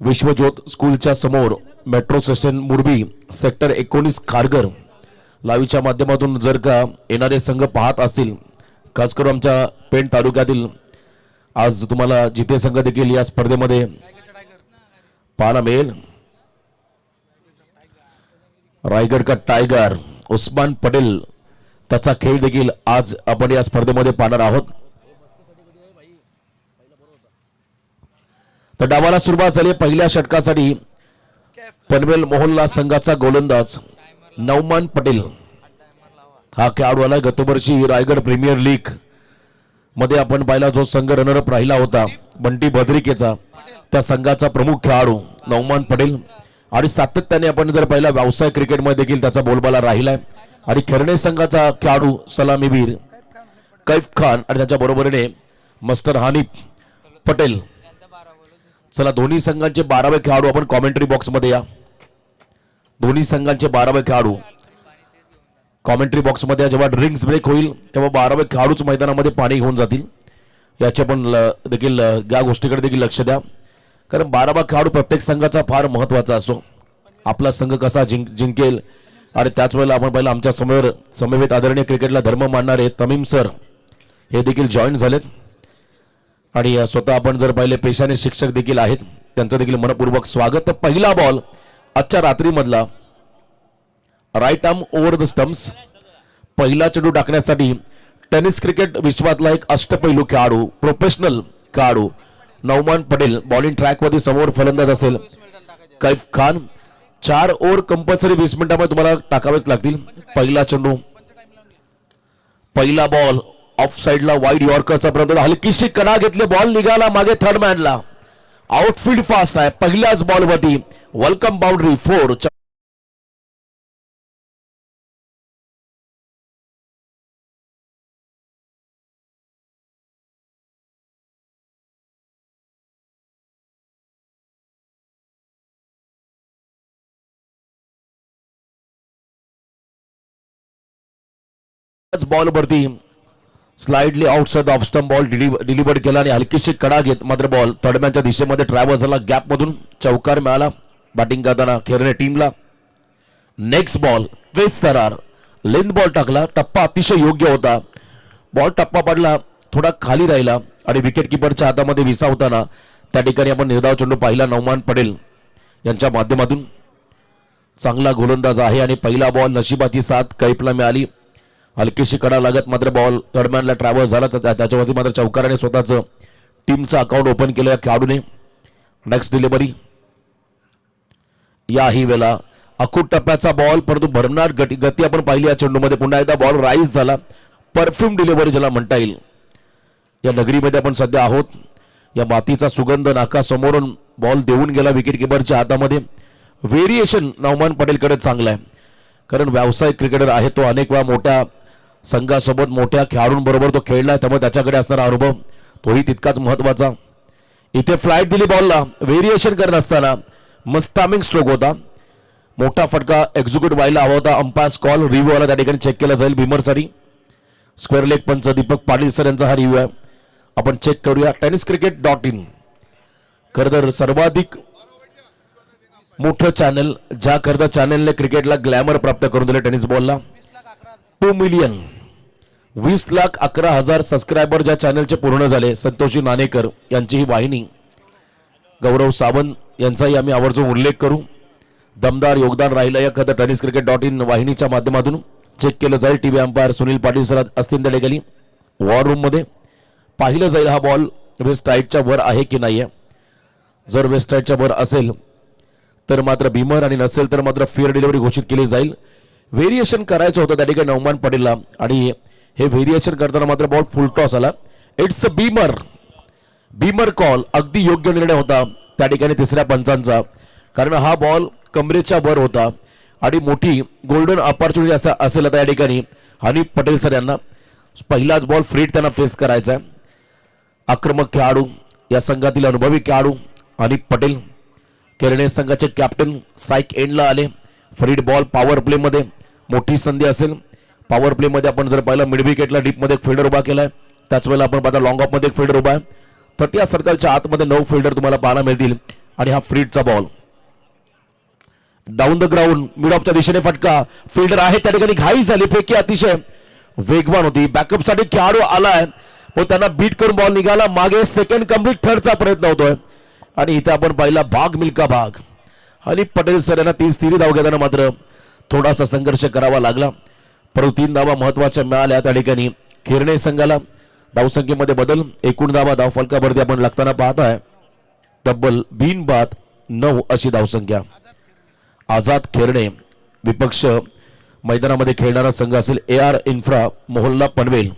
विश्वज्योत स्कूलच्या समोर metro station मुरबी sector 19 Kharghar लाईव्हच्या माध्यमातून जर का येणारे संघ पाहत असतील, खास करून आमच्या पेण तालुक्यातील आज तुम्हाला जिथे संघ देखील या स्पर्धेमध्ये पाहायला मिळेल. रायगड का टायगर उस्मान पटेल त्याचा खेळ देखील आज आपण या स्पर्धेमध्ये पाहणार आहोत. तर डावाला सुरुवात झाली. पहिल्या षटकासाठी पनवेल मोहल्ला संघाचा गोलंदाज नौमान पटेल हा खेळाडू आला. गत वर्षी रायगड प्रीमियर लीग मध्ये आपण पाहिला जो संघ रनरअप राहिला होता बंटी भद्रिकेचा, त्या संघाचा प्रमुख खेळाडू नौमान पटेल. आणि सातत्याने आपण जर पाहिला व्यावसायिक क्रिकेटमध्ये देखील त्याचा बोलबाला राहिलाय. आणि खेरणे संघाचा खेळाडू सलामीवीर कैफ खान आणि त्याच्या बरोबरीने मास्टर हानिफ पटेल. चला, दोन्ही संघांचे 12वे खेळाडू आपण कॉमेंट्री बॉक्स मध्ये या. दोन्ही संघांचे 12वे खेळाडू कॉमेंट्री बॉक्स मध्ये. जेव्हा ड्रिंक्स ब्रेक होईल तेव्हा 12वे खेळाडूच मैदानामध्ये पाणी घेऊन जातील. याचे पण देखील या गोष्टीकडे देखील लक्ष द्या, कारण 12वा खेळाडू प्रत्येक संघाचा फार महत्वाचा असो. आपला संघ कसा जिंकेल. आणि त्याच वेळेला आपण पाहिलं आमच्या समवेत आदरणीय क्रिकेटला धर्म मानणारे तमीम सर हे देखील जॉईन झालेत. आणि स्वतः आपण जर पाहिले पेशाने शिक्षक देखील आहेत, त्यांचं देखील मनपूर्वक स्वागत. तर पहिला बॉल आजच्या रात्रीमधला right arm over the stumps. पहिला चेंडू टाकण्यासाठी टेनिस क्रिकेट विश्वातला एक अष्टपैलू खेळाडू, प्रोफेशनल खेळाडू नौमान पटेल बॉलिंग ट्रॅक मध्ये समोर फलंदाज असेल कैफ खान. 4 ओव्हर कंपल्सरी 20 मिनिटांमध्ये तुम्हाला टाकावेच लागतील. पहिला चेंडू, पहिला बॉल ऑफ साइडला वाईड यॉर्करचा प्रयत्न, हलकीशी कणा घेतले, बॉल निघाला मागे थर्ड मॅनला. आउटफील्ड फास्ट आहे. पहिल्याच बॉलवरती वेलकम बाउंड्री 4. बॉल वरती slightly outside off stump ball delivered केला आणि हलकीशी कडा घेत मात्र बॉल थर्डमॅनच्या दिशेमध्ये ट्रॅव्हल झाला. गॅप मधून चौकार मिळाला बॅटिंग करताना खेरणे टीमला. नेक्स्ट बॉल ट्रेस सरार लेंथ बॉल टाकला. टप्पा अतिशय योग्य होता. बॉल टप्पा पडला, थोडा खाली राहिला आणि विकेट किपरच्या हातामध्ये विसा होताना त्या ठिकाणी आपण निर्धाव चेंडू पाहिला. नौमान पटेल यांच्या माध्यमातून चांगला गोलंदाज आहे आणि पहिला बॉल नशिबाची साथ कैफला मिळाली. हलकीशी कडा लागत मात्र बॉल थर्डमॅनला ट्रॅव्हल झाला. त्याच्यावरती मात्र चौकाराने स्वतःचं टीमचं अकाउंट ओपन केलं या खेळाडूने. नेक्स्ट डिलिव्हरी याही वेळेला अखूट टप्प्याचा बॉल, परंतु भरमसाठ गती आपण पाहिली या चेंडूमध्ये. पुन्हा एकदा बॉल राईज झाला. परफ्यूम डिलिव्हरी ज्याला म्हणता येईल. या नगरीमध्ये आपण सध्या आहोत. या मातीचा सुगंध नाकासमोरून बॉल देऊन गेला विकेट किपरच्या हातामध्ये. व्हेरिएशन नौमान पटेलकडे चांगला आहे, कारण व्यावसायिक क्रिकेटर आहे तो. अनेक वेळा मोठ्या संघासोबत मोठ्या खेळाडूंबरोबर तो खेळलाय, त्यामुळे त्याच्याकडे असणारा अनुभव तोही तितकाच महत्वाचा. इथे फ्लाईट दिली बॉलला. व्हेरिएशन करत असताना मस्त टायमिंग स्ट्रोक होता. मोठा फटका एक्झिक्यूट व्हायला हवा होता. अंपायर्स कॉल रिव्ह्यू वाला त्या ठिकाणी चेक केला जाईल. भीमरसाठी स्क्वेअर लेग पंच दीपक पाटील सर यांचा हा रिव्ह्यू आहे. आपण चेक करूया. tenniscricket.in खरं तर सर्वाधिक मोठं चॅनल, ज्या करता चॅनलने क्रिकेटला ग्लॅमर प्राप्त करून दिले टेनिस बॉलला. 2,20,11,000 सबस्क्रायबर ज्या चॅनलचे पूर्ण झाले. संतोषी नाणेकर यांची ही वाहिनी, गौरव सावंत यांचाही आम्ही आवर्जून उल्लेख करू. दमदार योगदान राहिलं या खरं tenniscricket.in वाहिनीच्या माध्यमातून. चेक केलं जाईल. TV umpire Sunil Patil sir असतील त्या ठिकाणी. वॉर रूम मध्ये पाहिलं जाईल हा बॉल वेस्ट साईडच्या वर आहे की नाही. जर वेस्ट साईडच्या वर असेल तर मात्र भीमर आणि नसेल तर मात्र फेअर डिलिव्हरी घोषित केली जाईल. व्हेरिएशन करायचं होतं त्या ठिकाणी नौमान पटेलला आणि हे व्हेरिएशन करताना मात्र बॉल फुल टॉस आला. It's a beamer call. अगदी योग्य निर्णय होता त्या ठिकाणी तिसऱ्या पंचांचा, कारण हा बॉल कमरेच्या वर होता आणि मोठी गोल्डन ऑपॉर्च्युनिटी असेल आता या ठिकाणी हानिफ पटेल सर यांना. पहिलाच बॉल फ्रीट त्यांना फेस करायचा आहे. आक्रमक खेळाडू, या संघातील अनुभवी खेळाडू हानिफ पटेल, केरणे संघाचे कॅप्टन स्ट्राईक एंडला आले. फ्रीड बॉल पॉवर प्ले मध्ये मोठी संधी असेल. पॉवर प्ले मध्ये आपण जर पाहिलं मिड विकेटला डीप मध्ये एक फिल्डर उभा केलाय. त्याच वेळेला आपण पाहता लॉंग ऑफ मध्ये एक फिल्डर उभा आहे. 30 सर्कलच्या आतमध्ये 9 फिल्डर तुम्हाला पाहायला मिळतील. आणि हा फ्रीडचा ball down the ground mid ऑफच्या दिशेने फटका. फिल्डर आहे त्या ठिकाणी घाई झाली. फेकी अतिशय वेगवान होती. बॅकअप साठी खेळाडू आलाय पण त्यांना बीट करून बॉल निघाला मागे. सेकंड कंप्लीट थर्डचा प्रयत्न होतोय आणि इथे आपण पाहिला भाग मिल्का भाग. आणि पटेल सर यांना 3 धाव घेताना मात्र थोडासा संघर्ष करावा लागला, परंतु 3 धावा महत्वाच्या मिळाल्या. त्या ठिकाणी खेरणे संघाला धावसंख्येमध्ये बदल. एकूण धावा धावफलकावरती आपण लागताना पाहताय तब्बल बिनबाद 9 अशी धावसंख्या. आझाद खेरणे विपक्ष मैदानामध्ये खेळणारा संघ असेल AR इन्फ्रा मोहल्ला पनवेल.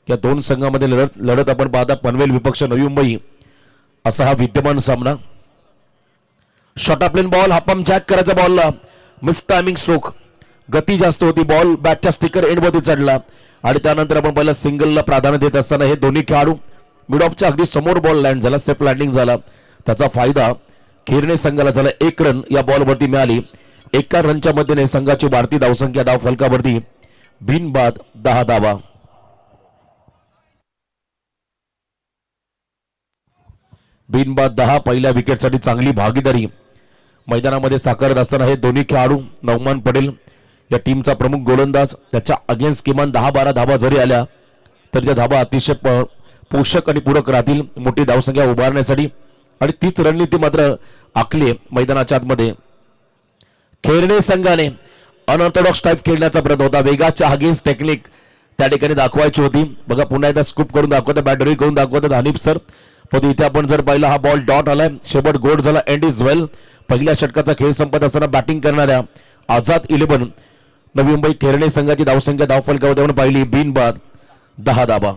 या दोन संघामध्ये लढत आपण पाहता. पनवेल विपक्ष नवी मुंबई असा हा विद्यमान सामना. शॉर्ट प्लेन बॉल, हा पंप जॅक करायचा बॉलला मिस टायमिंग स्ट्रोक. गती जास्त होती. बॉल बॅटच्या स्टिकर एंडवरती चढला आणि त्यानंतर आपण पहिला सिंगलला प्राधान्य देत असताना हे दोन्ही खेळाडू मिड ऑफच्या अगदी समोर बॉल लँड झाला. सेफ लँडिंग झाला. त्याचा फायदा खेरणे संघाला झाला. 1 रन या बॉलवरती मिळाली. 1 रनच्या मध्येने संघाची भारतीय धावसंख्या धावफलकावरती बिनबाद 10 धावा. बिनबाद 10. पहिल्या विकेटसाठी चांगली भागीदारी मैदानामध्ये साकारत असताना हे दोन्ही खेळाडू नौमान पटेल या टीमचा प्रमुख गोलंदाज. त्याच्या अगेन्स्ट किमान 10-12 धावा जरी आल्या तरी त्या धावा अतिशय पोषक आणि पूरक राहतील मोठी धावसंख्या उभारण्यासाठी. आणि तीच रणनीती मात्र आखली मैदानाच्या आतमध्ये. खेरणे संघाने अनऑर्थोडॉक्स टाईप खेळण्याचा प्रयत्न होता. वेगाच्या अगेन्स्ट टेक्निक त्या ठिकाणी दाखवायची होती. बघा पुन्हा एकदा स्कूप करून दाखवतात, बॅटरी करून दाखवतात हनीफ सर. पण इथे आपण जर पाहिलं हा बॉल डॉट आलाय. शेवट गोड झाला. एंड इज वेल. पहिल्या षटकाचा खेळ संपत असताना बॅटिंग करणाऱ्या आझाद 11 नवी मुंबई खेरणे संघाची धावसंख्या धावफलकावर आपण पाहिली बिनबाद 10 धावा.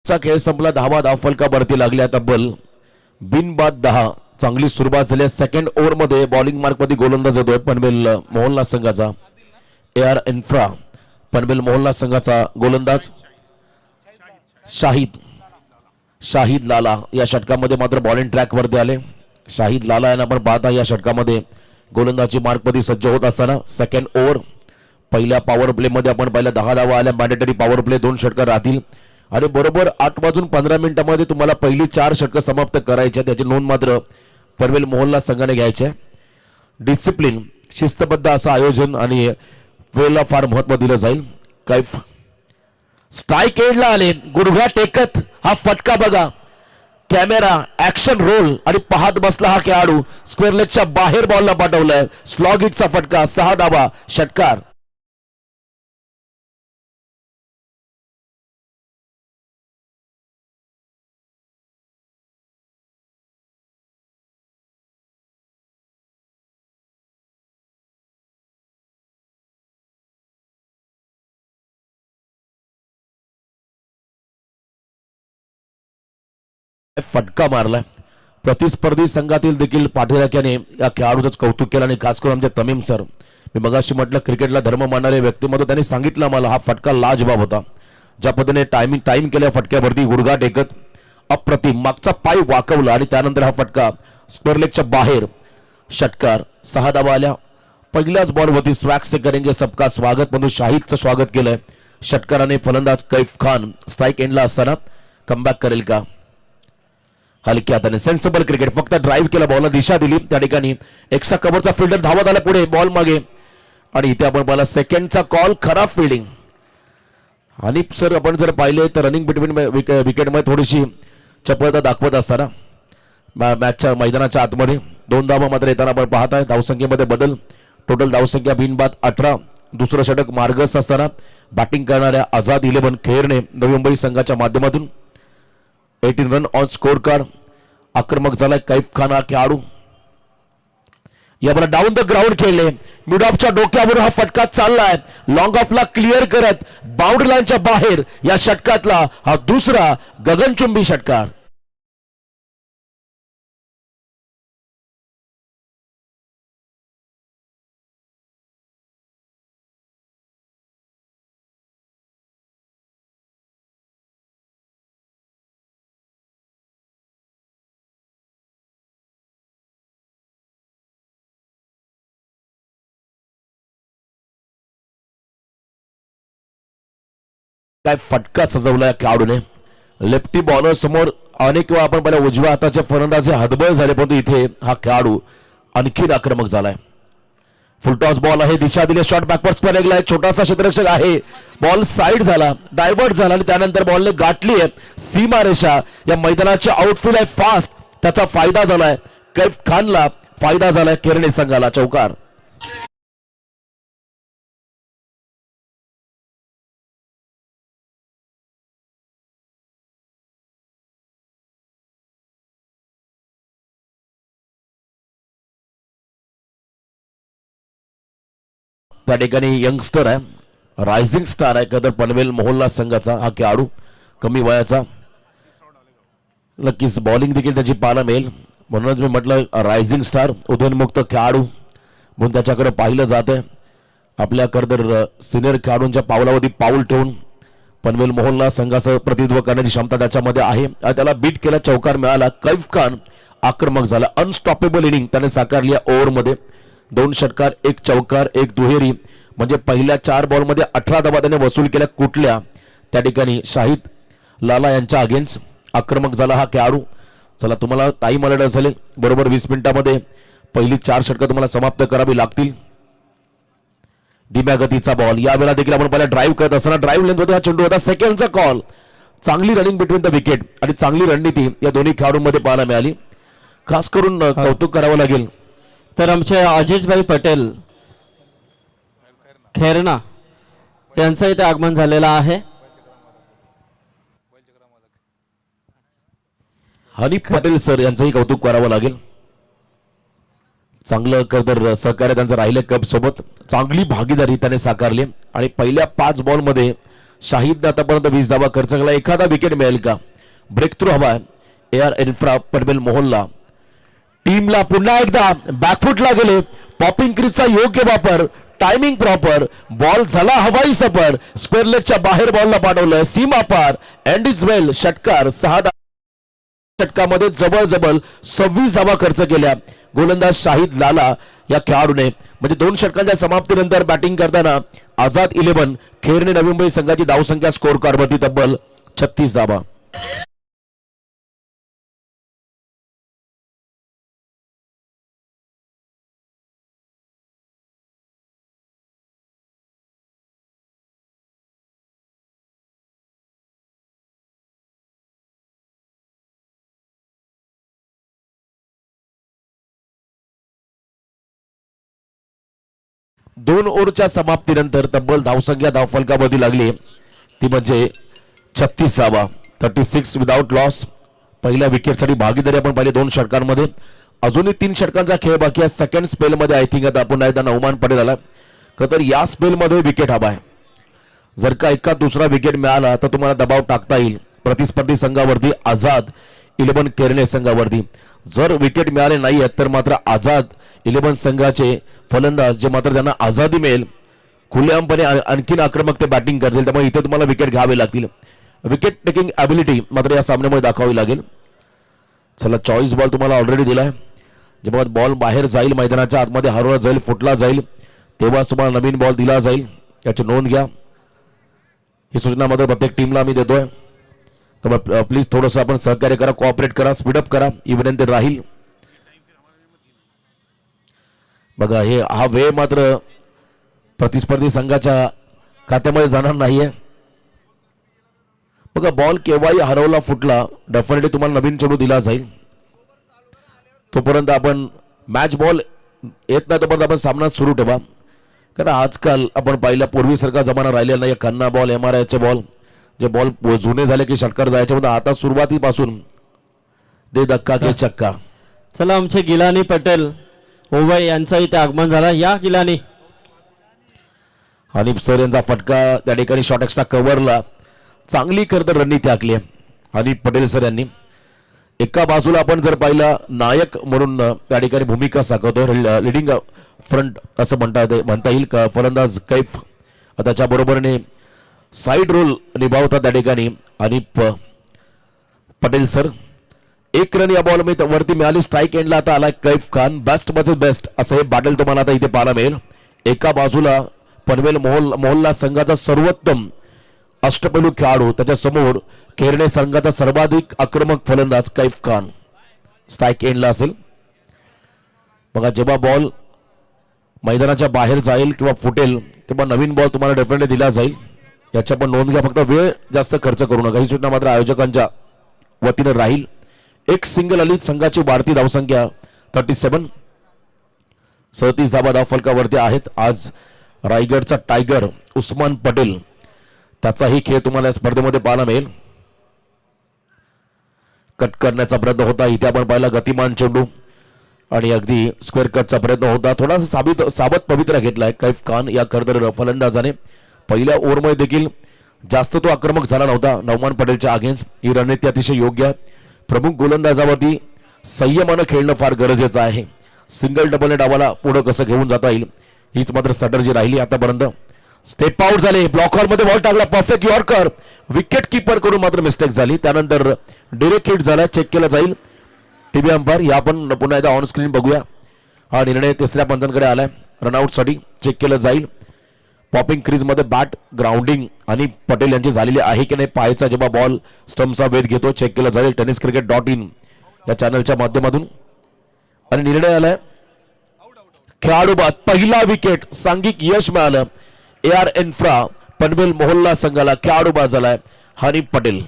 चा खेळ संपला. धावा धावफलकावरती लागल्या तब्बल बिनबाद 10. चांगली सुरुवात झाली. सेकंड ओव्हर मध्ये बॉलिंग मार्क मध्ये गोलंदाज होतोय पनवेल मोहल्ला संघाचा. AR इन्फ्रा पनवेल मोहल्ला संघाचा गोलंदाज शाहिद लाला या षटकामध्ये मात्र बॉलिंग ट्रॅक वरती आले. शाहिद लाला यांना आपण पाहता या षटकामध्ये गोलंदाजी मार्क मध्ये सज्ज होत असताना सेकंड ओव्हर पहिल्या पॉवर प्ले मध्ये आपण पाहिलं 10 धावा आल्या. मॅन्डेटरी पॉवर प्ले 2 षटकार राहतील आणि बरोबर 8:15 तुम्हाला पहिली 4 षटकं समाप्त करायच्या. त्याची नोंद मात्र पनवेल मोहल्ला संघाने घ्यायचे. डिसिप्लिन शिस्तबद्ध असं आयोजन आणि वेळेला फार महत्व दिलं जाईल. कैफ स्ट्राईक एंडला आले. गुडघा टेकत हा फटका बघा. कॅमेरा ऍक्शन रोल आणि पाहत बसला हा खेळाडू. स्क्वेअर लेगच्या बाहेर बॉलला पाठवलाय. स्लॉग हिटचा फटका. 6 धावा षटकार. फटका मारलाय. प्रतिस्पर्धी संघातील देखील पाठीराख्याने या खेळाडूचं कौतुक केलं आणि खास करून आमचे तमीम सर. मी मगाशी म्हटलं क्रिकेटला धर्म मानणारे व्यक्तिमत्व. त्यांनी सांगितलं मला हा फटका लाजबाब होता. ज्या पद्धतीने टाइम केल्या फटक्यावरती गुडघा टेकत अप्रतिम मागचा पाय वाकवला आणि त्यानंतर हा फटका स्क्वेअर लेगच्या बाहेर षटकार. 6 धावा आल्या. पहिल्याच बॉलवरती स्वॅग से करेंगे सबका स्वागत म्हणून शाहिदचं स्वागत केलंय षटकाराने. फलंदाज कैफ खान स्ट्राईक एंडला असताना कमबॅक करेल का? हलक्या हाताने सेन्सिबल क्रिकेट. फक्त ड्राईव्ह केला, बॉलला दिशा दिली. त्या ठिकाणी एक्स्ट्रा कव्हरचा फिल्डर धावत आला पुढे बॉल मागे आणि इथे आपण पाहिला सेकंडचा कॉल. खराब फिल्डिंग. हनीफ सर आपण जर पाहिले तर रनिंग बिटवीन विकेटमध्ये थोडीशी चपळता दाखवत असताना मॅचच्या मैदानाच्या आतमध्ये 2 धावा मात्र येताना आपण पाहताय. धावसंख्येमध्ये बदल. टोटल धावसंख्या बिनबाद 18. दुसरं षटक मार्गस्थ असताना बॅटिंग करणाऱ्या आझाद 11 खेरणे नवी मुंबई संघाच्या माध्यमातून 18 रन ऑन स्कोर कार्ड. आक्रमक झालाय कैफ खान हा खेळाडू. यावर डाऊन द ग्राउंड खेळले. मिड ऑफच्या डोक्यावर हा फटका चाललाय. लॉंग ऑफला क्लिअर करत बाउंड्री लाईनच्या बाहेर या षटकातला हा दुसरा गगनचुंबी षटकार. काय फटका सजवला खेळाडूने. लेफ्टी बॉलर समोर अनेक वेळा आपण पहिल्या उजव्या हाताचे फलंदाज हतबल झाले, परंतु इथे हा खेळाडू आणखीन आक्रमक झालाय. फुलटॉस बॉल आहे, दिशा दिली, शॉट बॅकवर्ड स्क्वेअर लेगला, एक छोटासा क्षेत्ररक्षक आहे, बॉल साईड झाला, डायव्हर्ट झाला आणि त्यानंतर बॉलने गाठली आहे सीमारेषा. या मैदानाचे आउटफील्ड आहे फास्ट, त्याचा फायदा झालाय कैफ खानला, फायदा झालाय केरणी संघाला. चौकार. त्या ठिकाणी यंगस्टर आहे, रायझिंग स्टार आहे कदर पनवेल मोहल्ला संघाचा हा खेळाडू, कमी वयाचा. नक्कीच बॉलिंग देखील त्याची पाहायला मिळेल, म्हणूनच मी म्हटलं रायझिंग स्टार, उदयनमुक्त खेळाडू म्हणून त्याच्याकडे पाहिलं जातं. आपल्या करदर सिनियर खेळाडूंच्या पावलावरती पाऊल ठेवून पनवेल मोहल्ला संघाचं प्रतिनिधित्व करण्याची क्षमता त्याच्यामध्ये आहे. त्याला बीट केला, चौकार मिळाला. कैफ खान आक्रमक झाला, अनस्टॉपेबल इनिंग त्याने साकारली ओव्हरमध्ये. 2 षटकार, 1 चौकार, 1 दुहेरी, म्हणजे पहिल्या 4 बॉलमध्ये 18 धावा त्याने वसूल केल्या. कुठल्या त्या ठिकाणी शाहिद लाला यांच्या अगेन्स्ट आक्रमक झाला हा खेळाडू. चला, तुम्हाला टाइम अलर्ट असेल, बरोबर 20 मिनिटांमध्ये पहिली 4 षटकं तुम्हाला समाप्त करावी लागतील. धीम्या गतीचा बॉल, यावेळेला देखील आपण पहिला ड्राईव्ह करत असताना ड्राईव्ह लेंथ मध्ये हा चेंडू होता. सेकंडचा कॉल, चांगली रनिंग बिटवीन द विकेट आणि चांगली रणनीती या दोन्ही खेळाडूंमध्ये पाहायला मिळाली. खास करून कौतुक करावं लागेल तर आमचे अजिजभाई पटेल खैरना यांचं इथे आगमन झालेलं आहे. हनीफ पटेल सर यांचंही कौतुक करावं लागेल. चांगलं करतर सहकार्य त्यांचं राहिलं कप सोबत, चांगली भागीदारी त्याने साकारली. आणि पहिल्या 5 बॉलमध्ये शाहिदने आतापर्यंत 20 धावा खर्च केला. एखादा विकेट मिळेल का? ब्रेक थ्रू हवा. एआर इन्फ्रा पनवेल मोहल्ला टीमला पुन्हा एकदा बॅकफुटला गेले. पॉपिंग क्रीजचा योग्य वापर, टायमिंग प्रॉपर, बॉल झाला हवाई सफर, स्क्वेअर लेगच्या बाहेर बॉलला पाठवलं, सीमा पार, एंड इज वेल. षटकार 6 षटकामध्ये जवळ 26 धावा खर्च केल्या गोलंदाज शाहिद लाला या खेळाडूने. म्हणजे 2 षटकांच्या समाप्तीनंतर बॅटिंग करताना आझाद 11 खेरणे नवी मुंबई संघाची धावसंख्या स्कोर कार्डवरती तब्बल 36 धावा. दोन ओव्हरच्या समाप्तीनंतर तब्बल धावसंख्या धावफलकामध्ये लागली, ती म्हणजे 36 धावा, 36 विदाउट लॉस. पहिल्या विकेटसाठी भागीदारी आपण पाहिली 2 षटकांमध्ये. अजूनही 3 षटकांचा खेळ बाकी आहे. सेकंड स्पेलमध्ये आय थिंक आता आपण एकदा नवमान पटेल आला का, तर या स्पेलमध्ये विकेट हवा आहे. जर का एका दुसरा विकेट मिळाला तर तुम्हाला दबाव टाकता येईल प्रतिस्पर्धी संघावरती, आझाद 11 केरणे संघावरती. जर विकेट मिळाले नाही आहेत तर मात्र आझाद 11 संघाचे फलंदाज जे मात्र त्यांना आझादी मिळेल खुलेआमपणे आणखीन आक्रमक ते बॅटिंग करतील, त्यामुळे इथे तुम्हाला विकेट घ्यावे लागतील. विकेट टेकिंग ॲबिलिटी मात्र या सामन्यामध्ये दाखवावी लागेल. चला, चॉईस बॉल तुम्हाला ऑलरेडी दिलाय. जेव्हा बॉल बाहेर जाईल, मैदानाच्या आतमध्ये हरवला जाईल, फुटला जाईल, तेव्हाच तुम्हाला नवीन बॉल दिला जाईल, याची नोंद घ्या. ही सूचना मात्र प्रत्येक टीमला आम्ही देतोय, तर प्लीज थोडंसं आपण सहकार्य करा, कोऑपरेट करा, स्पीडअप करा, ही विनंती राहील. बघा, हा वेळ मात्र प्रतिस्पर्धी संघाच्या खात्यामध्ये जाणार नाहीये. बघा, बॉल केव्हाही हरवला, फुटला, डेफिनेटली तुम्हाला नवीन चेंडू दिला जाईल. तोपर्यंत आपण मॅच बॉल येत नाही तोपर्यंत आपण सामना सुरू ठेवा. कारण आजकाल आपण पाहिल्या पूर्वीसारखा जमाना राहिलेला नाही. खन्ना बॉल, MRIचे बॉल, जे बॉल जुने झाले की षटकार जायचे, म्हणजे आता सुरुवातीपासून दे धक्का के चक्का. चला, आमचे गिलानी पटेल ओवय यांचं इथे आगमन झाला. या गिलानी. हनीफ सर यांचा फटका त्या ठिकाणी शॉट एक्स्ट्रा कव्हरला चांगली करत रणनीती आखली आहे हनीफ पटेल सर यांनी. एका बाजूला आपण जर पाहिला नायक म्हणून त्या ठिकाणी भूमिका साकारतो, लिडिंग फ्रंट असं म्हणता येईल का फलंदाज कैफ, त्याच्या बरोबरीने साइड रोल निभावतात त्या ठिकाणी हनीफ पटेल सर. 1 रन या बॉल वरती मिळाली. स्ट्राईक एंडला आता आला Kaif Khan. Best versus best असं हे बॅटल तुम्हाला आता इथे पाहायला मिळेल. एका बाजूला पनवेल मोहल्ला संघाचा सर्वोत्तम अष्टपैलू खेळाडू, त्याच्या समोर केरने संघाचा सर्वाधिक आक्रमक फलंदाज कैफ खान स्ट्राईक एंडला असेल. बघा जेव्हा बॉल मैदानाच्या बाहेर जाईल किंवा फुटेल तेव्हा नवीन बॉल तुम्हाला डेफिनेटली दिला जाईल. याच्या पण नोंद घ्या, फक्त वेळ जास्त खर्च करू नका. ही सूचना मात्र आयोजकांच्या वतीने राहील. एक सिंगल आली. संघाची वाढती धावसंख्या 37. 37 धावा धावफलकावरती आहेत. आज रायगडचा टायगर उस्मान पटेल त्याचाही खेळ तुम्हाला या स्पर्धेमध्ये पाहायला मिळेल. कट करण्याचा प्रयत्न होता, इथे आपण पाहिला गतिमान चेंडू आणि अगदी स्क्वेअर कटचा प्रयत्न होता. थोडासा साबत पवित्रा घेतलाय कैफ खान या खरतर फलंदाजाने. पहिल्या ओव्हरमध्ये देखील जास्त तो आक्रमक झाला नव्हता नौमान पटेलच्या अगेन्स्ट. ही रणनीती अतिशय योग्य आहे. प्रमुख गोलंदाजावरती संयमानं खेळणं फार गरजेचं आहे. सिंगल डबलने डावाला पुढे कसं घेऊन जाता येईल हीच मात्र स्ट्रॅटर्जी राहिली आतापर्यंत. स्टेप आउट झाले, ब्लॉकर मध्ये बॉल टाकला, परफेक्ट यॉर्कर. विकेट किपर कडून मात्र मिस्टेक झाली. त्यानंतर डिरेक्ट हिट झाला, चेक केला जाईल. टीव्ही अंपायर या आपण पुन्हा एकदा ऑन स्क्रीन बघूया. हा निर्णय तिसऱ्या पंचांकडे आलाय. रनआउट साठी चेक केलं जाईल. पॉपिंग क्रीज मध्ये बॅट ग्राउंडिंग आणि पटेल यांची झालेली आहे की नाही पाहायचा जेव्हा बॉल स्टंपचा वेध घेतो चेक केलं जाईल. tenniscricket.in या चॅनलच्या माध्यमातून. आणि निर्णय आलाय खेळाडू बाद. पहिला विकेट सांघिक यश मिळालं AR इन्फ्रा पनवेल मोहल्ला संघाला. खेळाडू बाद झालाय हनी पटेल.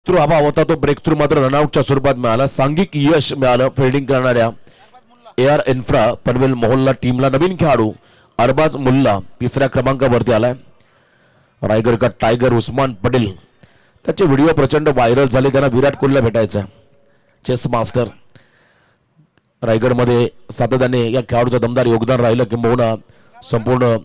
थ्रू हवा होता तो ब्रेक थ्रू मात्र रनआउटच्या स्वरूपात मिळाला. सांघिक यश मिळालं फिल्डिंग करणाऱ्या AR इन्फ्रा पनवेल मोहल्ला टीमला. नवीन खेळाडू अरबाज मुल्ला तिसऱ्या क्रमांकावरती आलाय. रायगड का टायगर उस्मान पटेल त्याचे व्हिडिओ प्रचंड व्हायरल झाले. त्यांना विराट कोहलीला भेटायचं आहे. चेस मास्टर रायगडमध्ये सातत्याने या खेळाडूचं दमदार योगदान राहिलं. किंबहुना संपूर्ण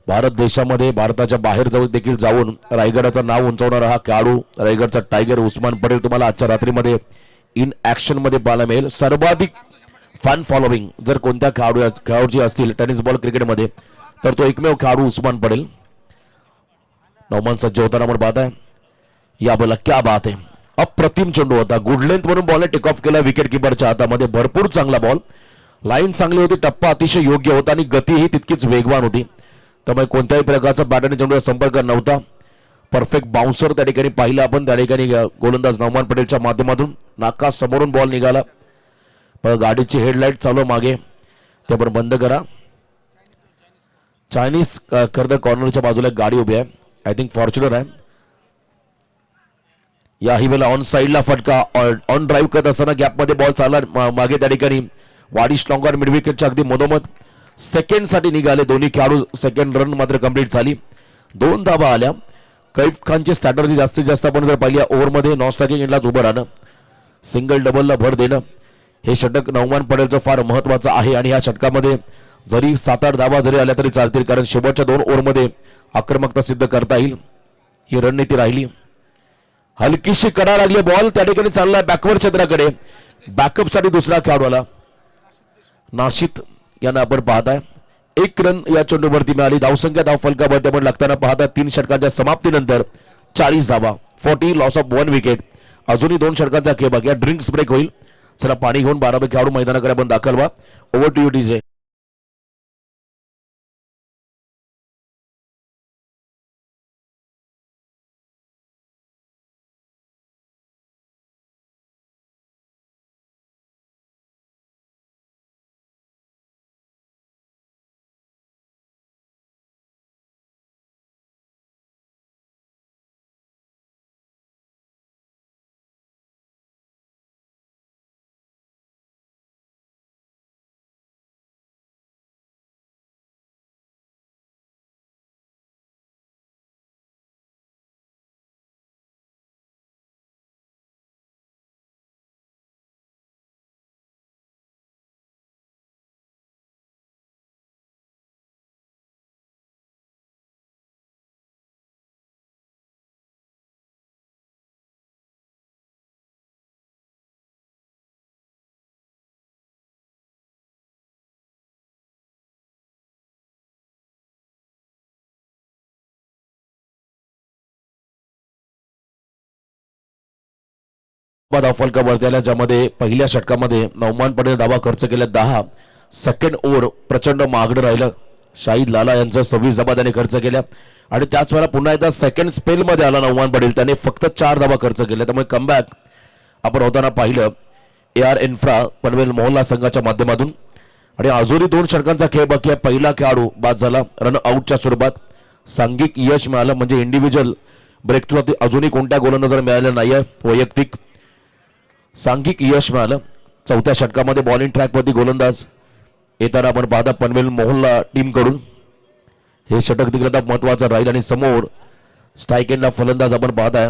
भारत देशामध्ये भारताच्या बाहेर जाऊ देखील जाऊन रायगडाचं नाव उंचावणारा हा खेळाडू रायगडचा टायगर उस्मान पटेल तुम्हाला आजच्या रात्रीमध्ये इन ऍक्शन मध्ये पाहायला मिळेल. सर्वाधिक फॅन फॉलोविंग जर कोणत्या खेळाडूची असतील टेनिस बॉल क्रिकेटमध्ये तर तो एकमेव खेळाडू उस्मान पटेल. नौमान सज्ज होताना आपण पाहत आहे. या बोला क्या बात आहे. अप्रतिम चेंडू होता. गुड लेंथ म्हणून बॉलने टेक ऑफ केला विकेट किपरच्या हातामध्ये. भरपूर चांगला बॉल. लाईन चांगली होती, टप्पा अतिशय योग्य होता आणि गतीही तितकीच वेगवान होती. त्यामुळे कोणत्याही प्रकारचा बॅट आणि चेंडूचा संपर्क नव्हता. परफेक्ट बाउन्सर त्या ठिकाणी पाहिला आपण. त्या ठिकाणी गोलंदाज नौमान पटेलच्या माध्यमातून नाका समोरून बॉल निघाला. पण गाडीची हेडलाईट चालू मागे ते पण बंद करा. चायनीज खरं कॉर्नरच्या बाजूला एक गाडी उभी आहे. आय थिंक फॉर्च्युनर आहे. याही वेळेला ऑन साईडला फटका. ऑन ड्राईव्ह करत असताना गॅपमध्ये बॉल चालला मागे. त्या ठिकाणी वाडी स्ट्रॉंगर मिड विकेटच्या अगदी मधोमध सेकंड साठी निघाले दोन्ही खेळाडू. सेकंड रन मात्र कंप्लीट झाली. 2 धावा आल्या. कैफ खानची स्ट्रॅटर्जी जास्तीत जास्त आपण जर पाहिली ओव्हरमध्ये नॉन स्ट्रायकिंग एंडलाच उभं राहणं, सिंगल डबलला भर देणं हे षटक नौमान पटेलचं फार महत्वाचं आहे. आणि या षटकामध्ये जरी 7-8 धावा जरी आल्या तरी चालतील कारण शेवटच्या 2 ओव्हरमध्ये आक्रमकता सिद्ध करता येईल. ही रणनीती राहिली. हलकीशी कडा लागली. बॉल त्या ठिकाणी चाललाय बॅकवर्ड क्षेत्राकडे. बॅकअप साठी दुसरा खेळाडू आला नाशित यांना आपण पाहताय. 1 रन या चेंडूवरती मिळाली. धावसंख्या धावफलकावरती आपण लागताना पाहता 3 षटकांच्या समाप्तीनंतर 40 धावा. 40 लॉस ऑफ 1 विकेट. अजूनही 2 षटकांचा खेळ बाकी. ड्रिंक्स ब्रेक होईल. चला पाणी घेऊन 12 खेळाडू मैदानाकडे आपण दाखल व्हा. Over to you DJ. धावफलकावरती आल्या, ज्यामध्ये पहिल्या षटकामध्ये नौमान पटेल धावा खर्च केल्या 10. सेकंड ओव्हर प्रचंड महागडं राहिलं. शाहिद लाला यांचं 26 धावा त्याने खर्च केल्या आणि त्याच वेळेला पुन्हा एकदा सेकंड स्पेलमध्ये आला नौमान पटेल, त्याने फक्त 4 धावा खर्च केल्या. त्यामुळे कमबॅक आपण होताना पाहिलं AR इन्फ्रा पनवेल मोहल्ला संघाच्या माध्यमातून. आणि अजूनही 2 षटकांचा खेळ बाकी आहे. पहिला खेळाडू बाद झाला रन आउटच्या स्वरूपात. सांघिक यश मिळालं, म्हणजे इंडिव्हिज्युअल ब्रेक थ्रू अजूनही कोणत्या गोलंदाजाला मिळालं नाही आहे. वैयक्तिक सांघिक यश मिळालं. चौथ्या षटकामध्ये बॉलिंग ट्रॅकवरती गोलंदाज येताना आपण पाहता पनवेल मोहल्ला टीमकडून. हे षटक देखील आता महत्वाचं राहील. आणि समोर स्ट्राईक एंडला फलंदाज आपण पाहताय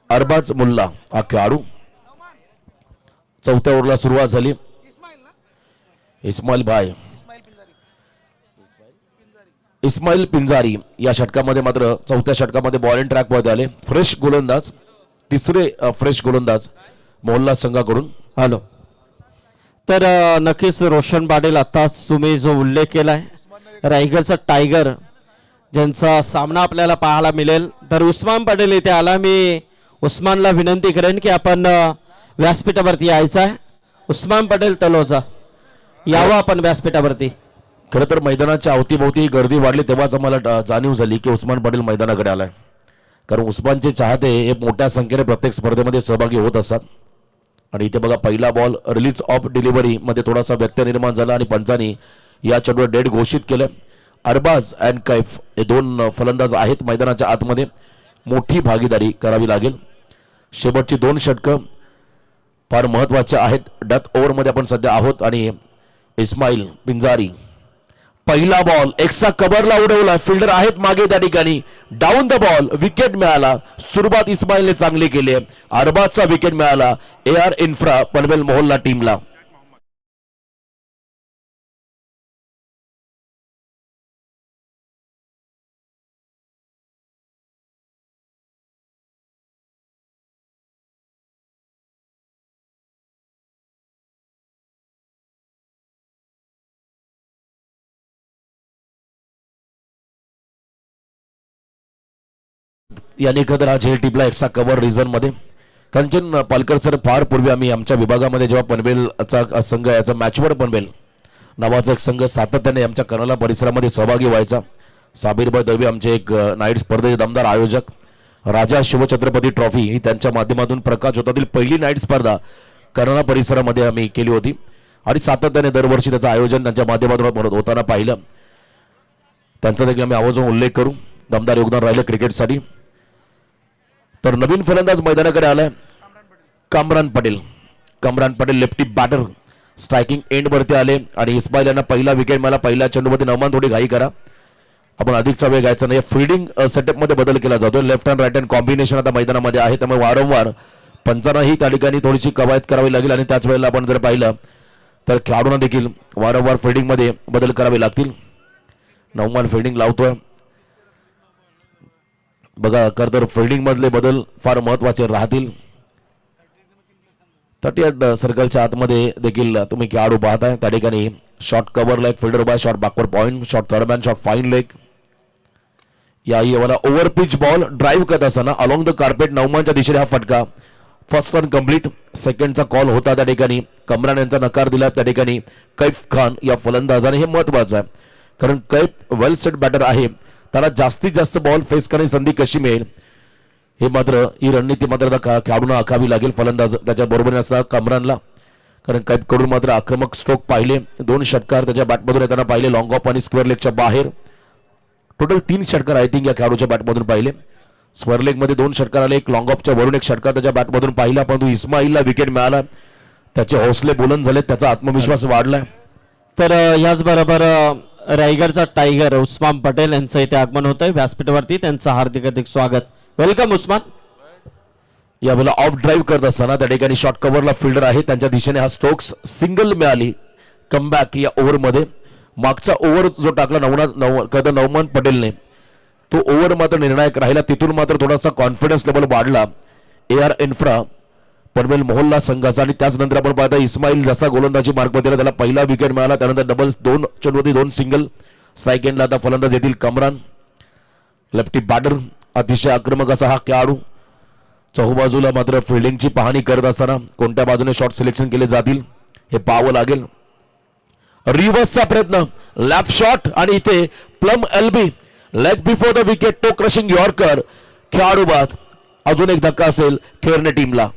अरबाज मुल्ला हा खेळाडू. चौथ्या ओव्हरला सुरुवात झाली. इस्माईल पिंजारी या षटकामध्ये मात्र चौथ्या षटकामध्ये बॉलिंग ट्रॅकवरती आले. फ्रेश गोलंदाज, तिसरे फ्रेश गोलंदाज मोहल्ला संघाकडून. हॅलो. तर नक्कीच रोशन पाटील, आताच तुम्ही जो उल्लेख केलाय रायगडचा टायगर ज्यांचा सामना आपल्याला पाहायला मिळेल, तर उस्मान पटेल इथे आला. मी उस्मानला विनंती करेन की आपण व्यासपीठावरती यायचं आहे. उस्मान पटेल तलोजा, यावं आपण व्यासपीठावरती. खरं तर मैदानाच्या अवतीभोवती गर्दी वाढली तेव्हाच आम्हाला जाणीव झाली की उस्मान पटेल मैदानाकडे आलाय. कारण उस्मानचे चाहते हे मोठ्या संख्येने प्रत्येक स्पर्धेमध्ये सहभागी होत असतात. आणि इथे बघा पहिला बॉल रिलीज ऑफ डिलिव्हरी मध्ये थोडासा व्यत्यय निर्माण झाला आणि पंचांनी या चेंडूवर डेड घोषित केलं. अरबाज अँड कैफ हे 2 फलंदाज आहेत मैदानाच्या आतमध्ये. मोठी भागीदारी करावी लागेल. शेवटची 2 षटकं फार महत्वाचे आहेत. डेथ ओव्हरमध्ये आपण सध्या आहोत. आणि इस्माईल पिंजारी पहिला बॉल एक्सा कव्हरला उडवला. फिल्डर आहेत मागे त्या ठिकाणी. डाऊन द बॉल विकेट मिळाला. सुरुवात इस्माईलने चांगली केली. अरबाजचा विकेट मिळाला AR इन्फ्रा पनवेल मोहल्ला टीमला. याने खतर हा झेल टिपला एक्सा कव्हर रिझन मध्ये. कंचन पालकर सर, फार पूर्वी आम्ही आमच्या विभागामध्ये जेव्हा पनवेलचा संघ याचा मॅचवर पनवेल नावाचा एक संघ सातत्याने आमच्या कर्नाला परिसरामध्ये सहभागी व्हायचा. साबीरभाई दळवी आमचे एक नाईट स्पर्धेचे दमदार आयोजक. राजा शिवछत्रपती ट्रॉफी ही त्यांच्या माध्यमातून प्रकाश होतातील पहिली नाईट स्पर्धा कर्नाला परिसरामध्ये आम्ही केली होती. आणि सातत्याने दरवर्षी त्याचं आयोजन त्यांच्या माध्यमातून होताना पाहिलं. त्यांचा देखील आम्ही आवर्जून उल्लेख करू. दमदार योगदान राहिलं क्रिकेटसाठी. तर नवीन फलंदाज मैदानाकडे आलाय Kamran Patel. Kamran Patel lefty batter striking end वरती आले. आणि इस्माईल यांना पहिला विकेट मिळाला. पहिल्या चेंडूमध्ये नौमान थोडी घाई करा, आपण अधिकचा वेळ घ्यायचा नाही. फिल्डिंग सेटअप मध्ये बदल केला जातो. Left hand right hand combination आता मैदानामध्ये आहे. त्यामुळे वारंवार पंचांनाही त्या ठिकाणी थोडीशी कवायत करावी लागेल. आणि त्याच वेळेला आपण जर पाहिलं तर खेळाडूंना देखील वारंवार फिल्डिंग मध्ये बदल करावे लागतील. नौमान फिल्डिंग लावतोय बघा. तर फिल्डिंग मधले बदल फार महत्वाचे राहतील. 38 सर्कलच्या आतमध्ये देखील तुम्ही खेळाडू पाहताय. त्या ठिकाणी short cover leg, fielder by short backward point, short third man, short fine leg. याही वाला ओव्हर पिच बॉल ड्राईव्ह करत असताना अलॉंग द कार्पेट नौमानच्या दिशेने हा फटका. First run complete. सेकंडचा कॉल होता त्या ठिकाणी. कमरान यांचा नकार दिला त्या ठिकाणी कैफ खान या फलंदाजाने. हे महत्वाचं आहे कारण कैफ वेल सेट बॅटर आहे. त्याला जास्तीत जास्त बॉल फेस करण्याची संधी कशी मिळेल हे मात्र ही रणनीती मात्र खेळाडूंना आखावी लागेल. फलंदाज त्याच्या बरोबरीने असणार कमरानला. कारण कैफकडून मात्र आक्रमक स्ट्रोक पाहिले. 2 षटकार त्याच्या बॅटमधून येताना पाहिले. लॉंग ऑफ आणि स्क्वेअर लेगच्या बाहेर. टोटल 3 षटकार आय थिंक या खेळाडूच्या बॅटमधून पाहिले. स्क्वेअर लेग मध्ये 2 षटकार आले. एक लॉंग ऑफच्या वरून एक षटकार त्याच्या बॅटमधून पाहिला. परंतु इस्माईलला विकेट मिळाला. त्याचे हौसले बुलंद झाले. त्याचा आत्मविश्वास वाढलाय. तर याचबरोबर रायगडचा टायगर उस्मान पटेल यांचं इथे आगमन होतंय व्यासपीठावरती. त्यांचं हार्दिक स्वागत. वेलकम उस्मान. यावेळेला ऑफ ड्राईव्ह करत असताना त्या ठिकाणी शॉर्ट कव्हरला फिल्डर आहे. त्यांच्या दिशेने हा स्ट्रोक्स सिंगल मिळाली कमबॅक या ओव्हरमध्ये. मागचा ओव्हर जो टाकला नौमान पटेलने तो ओव्हर मात्र निर्णायक राहिला. तिथून मात्र थोडासा कॉन्फिडन्स लेवल वाढला AR इन्फ्रा पनवेल मोहल्ला संघाचा. आणि त्याचनंतर आपण पाहता इस्माईल जसा गोलंदाजी मार्गमध्ये त्याला पहिला विकेट मिळाला. त्यानंतर डबल्स 2 चेंडूवरती 2 सिंगल. स्ट्राईक एंडला आता फलंदाज येतील कमरान लेफ्टी बॅटर. अतिशय आक्रमक असा हा खेळाडू. चहूबाजूला मात्र फिल्डिंगची पाहणी करत असताना कोणत्या बाजूने शॉट सिलेक्शन केले जातील हे पाहावं लागेल. रिव्हर्सचा प्रयत्न, लॅप शॉट आणि इथे plumb LB leg before the wicket, toe crushing yorker. खेळाडू बाद. अजून एक धक्का असेल केरने टीमला.